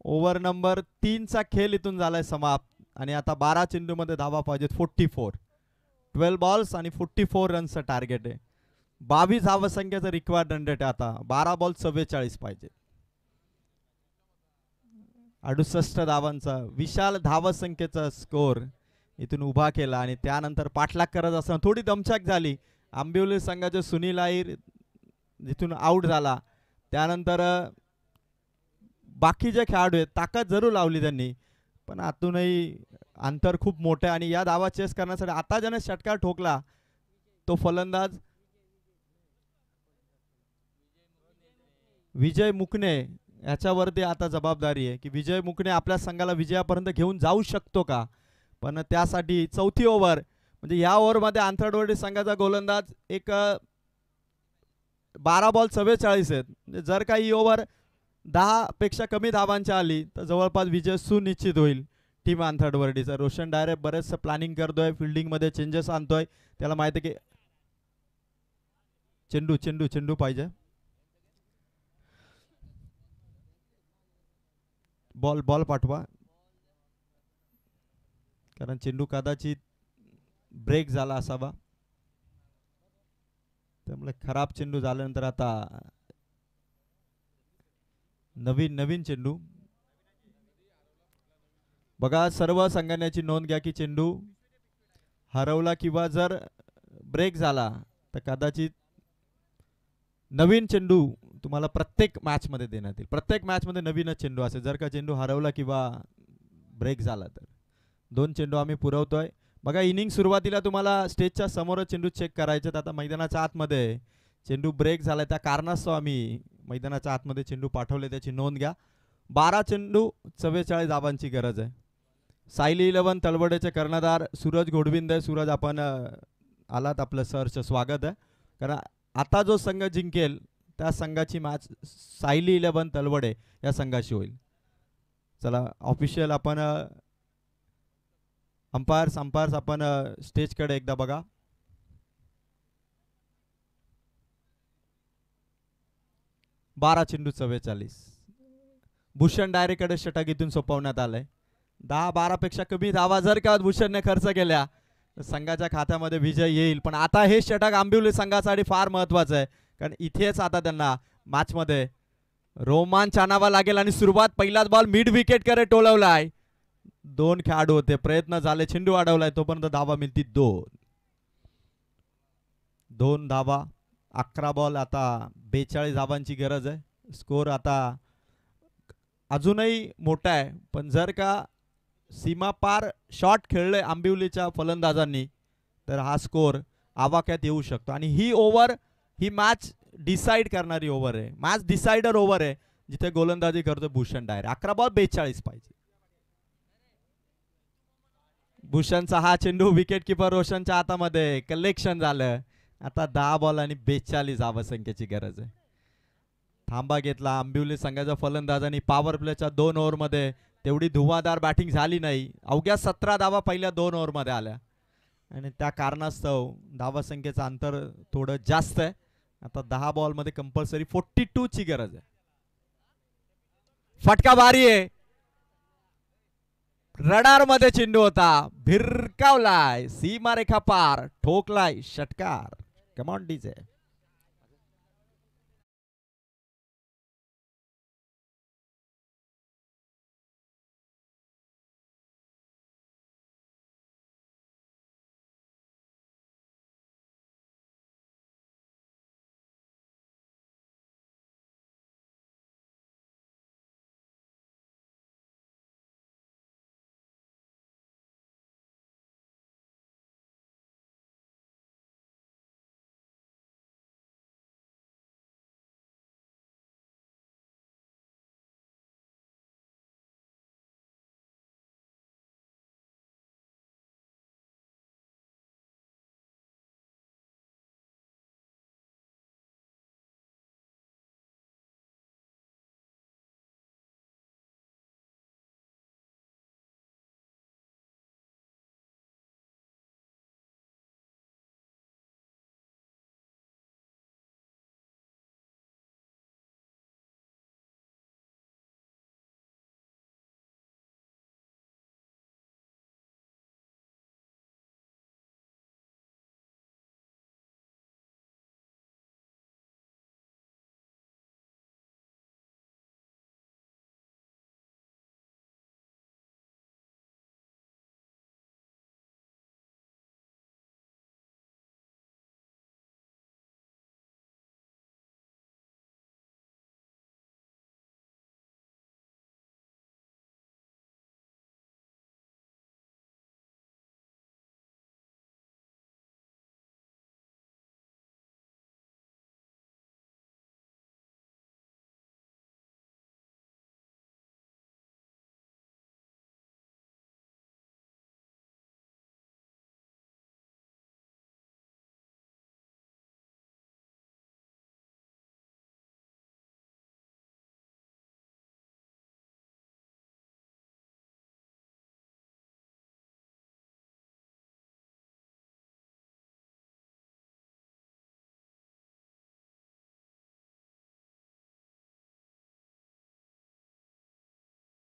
Speaker 1: ओव्हर नंबर 3 चा खेळ इथून झालाय समाप्त आणि आता 12 चेंडूमध्ये धावा पाहिजेत 44. 12 बॉल्स आणि 44 रन्सचं टार्गेट आहे. 22 धावसंख्येचं रिक्वायर्ड रन रेट आहे. आता 12 बॉल 44 पाहिजे. 68 धावांचा विशाल धावसंख्येचा स्कोर इथून उभा केला आणि त्यानंतर पाठलाग करत असताना थोडी दमछाक झाली. आंबिवली संघाचे सुनील आईर इथून आउट झाला. त्यानंतर बाकी जे खेळाडू आहेत ताकद जरूर लावली त्यांनी, पण आतूनही अंतर खूप मोठं आहे आणि या धावा चेस करण्यासाठी आता ज्याने षटकार ठोकला तो फलंदाज विजय मुकणे याच्यावरती आता जबाबदारी आहे की विजय मुकणे आपल्या संघाला विजयापर्यंत घेऊन जाऊ शकतो का. पण त्यासाठी चौथी ओव्हर म्हणजे या ओव्हरमध्ये आंथरडवडी संघाचा गोलंदाज एक 12 बॉल 44 आहेत. म्हणजे जर का ही ओव्हर 10 पेक्षा कमी धावांची आली तर जवळपास विजय सुनिश्चित होईल टीम आंथरडवडीचा. रोशन डायरे बरेचसं प्लॅनिंग करतोय, फिल्डिंगमध्ये चेंजेस आणतोय. त्याला माहिती आहे की चेंडू चेंडू चेंडू पाहिजे. बॉल बॉल पाठवा कारण चेंडू कदाचित ब्रेक झाला असावा, त्यामुळे खराब चेंडू झाल्यानंतर आता नवीन चेंडू. बघा सर्व संघांची नोंद घ्या की चेंडू हरवला किंवा जर ब्रेक झाला तर कदाचित नवीन चेंडू तुम्हाला प्रत्येक मॅच मध्ये देण्यात येईल. प्रत्येक मॅच मध्ये नवीनच चेंडू असेल. जर का चेंडू हरवला किंवा ब्रेक झाला तर 2 चेंडू आम्ही पुरवतोय. बघा इनिंग सुरुवातीला तुम्हाला स्टेजच्या समोरच चेंडू चेक करायचे. आता मैदानाच्या आतमध्ये चेंडू ब्रेक झाला त्या कारणास्तव आम्ही मैदानाच्या आतमध्ये चेंडू पाठवले त्याची नोंद घ्या. 12 चेंडू 44 धावांची गरज आहे. सायली 11 तळवडेचे कर्णधार सूरज घोडविंदे. सूरज आपण आलात, आपलं सरचं स्वागत आहे. कारण आता जो संघ जिंकेल त्या संघाची मॅच सायली 11 तळवडे या संघाशी होईल. चला ऑफिशियल आपण अंपायर्स आपण स्टेजकडे एकदा बघा. बारा चेंडू 44. भूषण डायरेकडे षटक इथून सोपवण्यात आलंय. 10-12 पेक्षा कमी धावा जर का भूषणने खर्च केल्या तर संघाच्या खात्यामध्ये विजय येईल. पण आता हे षटक आंबिवली संघासाठी फार महत्वाचं आहे. कारण इथेच आता त्यांना मॅचमध्ये रोमांच आणावा लागेल. आणि सुरुवात पहिलाच बॉल मिड विकेट कडे टोलवलाय. 2 खेळाडू होते, प्रयत्न झाले, चेंडू अडवलाय, तोपर्यंत धावा मिळती 2 धावा. 11 बॉल, आता 42 धावांची गरज आहे. स्कोर आता अजूनही मोठा आहे. पण जर का सीमा पार शॉट खेळले आंबिवलीच्या फलंदाजांनी तर हा स्कोर आवाक्यात येऊ शकतो. आणि ही ओव्हर ही मॅच डिसाइड करणारी ओव्हर आहे. मॅच डिसाइडर ओव्हर आहे जिथे गोलंदाजी करतो भूषण डायर. 11 बॉल 42 पाहिजे. भूषणचा हा चेंडू विकेट किपर रोशनच्या हातामध्ये कलेक्शन झालं. आता 10 बॉल आणि 42 धावसंख्येची गरज आहे. थांबा घेतला आंबिवली संघाच्या फलंदाजांनी. पॉवर प्लेच्या 2 ओव्हरमध्ये तेवढी धुवाधार बॅटिंग झाली नाही. अवघ्या 17 धावा पहिल्या 2 ओव्हरमध्ये आल्या आणि त्या कारणास्तव धावसंख्येचं अंतर थोडं जास्त आहे. आता 10 बॉलमध्ये कंपल्सरी 42 ची गरज आहे. फटका भारी आहे. रडार मध्ये चेंडू होता, भिरकावलाय, सीमारेखा पार, ठोकलाय षटकार. Come on DJ.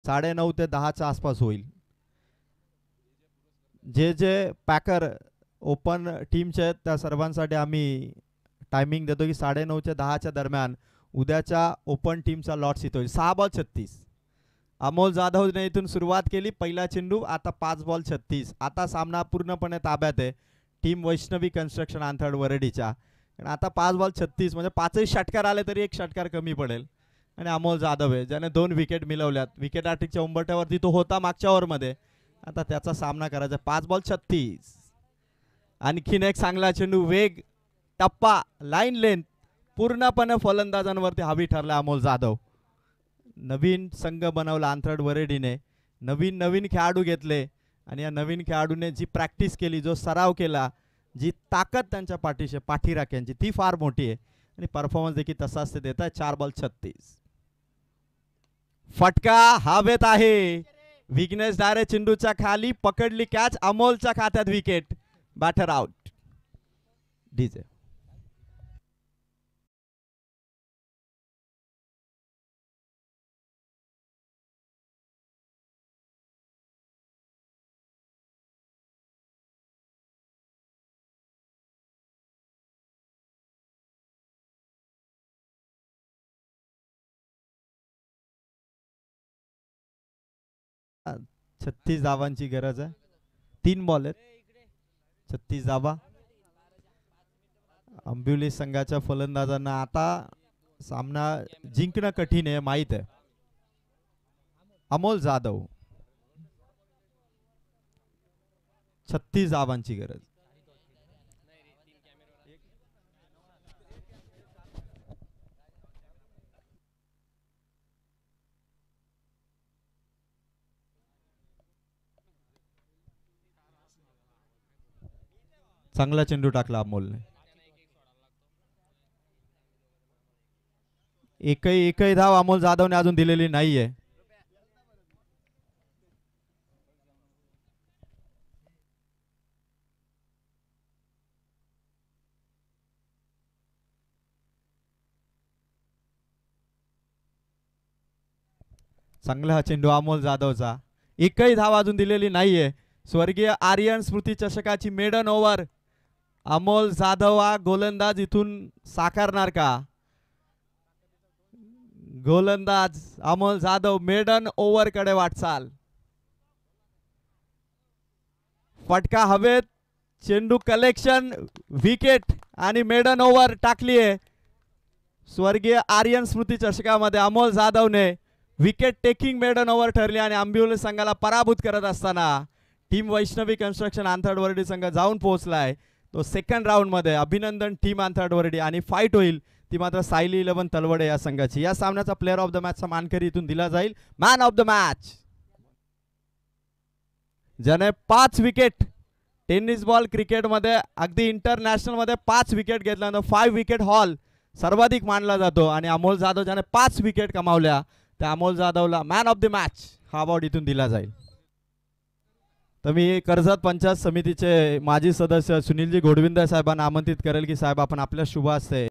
Speaker 1: साडे 9 ते 10च्या आसपास होईल. जे जे पॅकर ओपन टीमचे आहेत त्या सर्वांसाठी आम्ही टायमिंग देतो की 9:30 ते 10च्या दरम्यान उद्याच्या ओपन टीमचा लॉट्स इथं होईल. 6 बॉल 36. अमोल जाधवने इथून सुरुवात केली. पहिला चेंडू. आता 5 बॉल 36. आता सामना पूर्णपणे ताब्यात आहे टीम वैष्णवी कन्स्ट्रक्शन आंथड वरडीच्या. आणि आता 5 बॉल 36 म्हणजे 5ही षटकार आले तरी एक षटकार कमी पडेल. आणि अमोल जाधव आहे ज्याने 2 विकेट मिळवल्यात. विकेट आर्टिकच्या उंबरठ्यावरती तो होता मागच्या ओव्हरमध्ये. आता त्याचा सामना करायचा. 5 बॉल 36. आणखीन एक चांगला चेंडू. वेग, टप्पा, लाईन लेंथ पूर्णपणे फलंदाजांवरती हावी ठरला अमोल जाधव. नवीन संघ बनवला आंथड वरेडीने. नवीन खेळाडू घेतले आणि या नवीन खेळाडूने जी प्रॅक्टिस केली, जो सराव केला, जी ताकद त्यांच्या पाठीशी पाठीराख्यांची ती फार मोठी आहे. आणि परफॉर्मन्स देखील तसाच ते देत आहे. 4 बॉल 36. फटका हवेत आहे. विघ्नेश दारे चेंडूच्या खाली पकडली कॅच. अमोलच्या खात्यात विकेट. Batter out. डीजे
Speaker 2: हाँ,
Speaker 1: 36 धावांची गरज आहे. 3 बॉल आहेत. 36 धावा. आंबिवली संघाच्या फलंदाजांना आता सामना जिंकणं कठीण आहे माहित आहे. अमोल जाधव 36 धावांची गरज. चांगला चेंडू टाकला अमोलने. एकही धाव अमोल जाधवने अजून दिलेली नाहीये. चांगला हा चेंडू अमोल जाधवचा. एकही धाव अजून दिलेली नाहीये. स्वर्गीय आर्यन स्मृती चषकाची मेडन ओव्हर अमोल जाधव हा गोलंदाज इथून साकारणार का? गोलंदाज अमोल जाधव मेडन ओव्हर कडे वाटचाल. फटका हवेत. चेंडू कलेक्शन, विकेट आणि मेडन ओव्हर टाकली आहे. स्वर्गीय आर्यन स्मृती चषकामध्ये अमोल जाधवने विकेट टेकिंग मेडन ओव्हर ठरली आणि आंबिवली संघाला पराभूत करत असताना टीम वैष्णवी कन्स्ट्रक्शन आंथड वरडी संघ जाऊन पोहोचलाय तो सेकंड राऊंड मध्ये. अभिनंदन टीम आंथड वरडी. आणि फाईट होईल ती मात्र सायली 11 तलवडे या संघाची. या सामन्याचा प्लेअर ऑफ द मॅचचा मानकरी इथून दिला जाईल. मॅन ऑफ द मॅच ज्याने 5 विकेट टेनिस बॉल क्रिकेटमध्ये अगदी इंटरनॅशनल मध्ये 5 विकेट घेतल्यानंतर 5 विकेट हॉल सर्वाधिक मानला जातो. आणि अमोल जाधव ज्याने 5 विकेट कमावल्या त्या अमोल जाधवला मॅन ऑफ द मॅच हा अवॉर्ड इथून दिला जाईल. तर मी कर्जत पंचायत समितीचे माजी सदस्य सुनीलजी घोडविंदर साहेबांना आमंत्रित करेल की साहेब आपण आपल्या शुभ हस्ते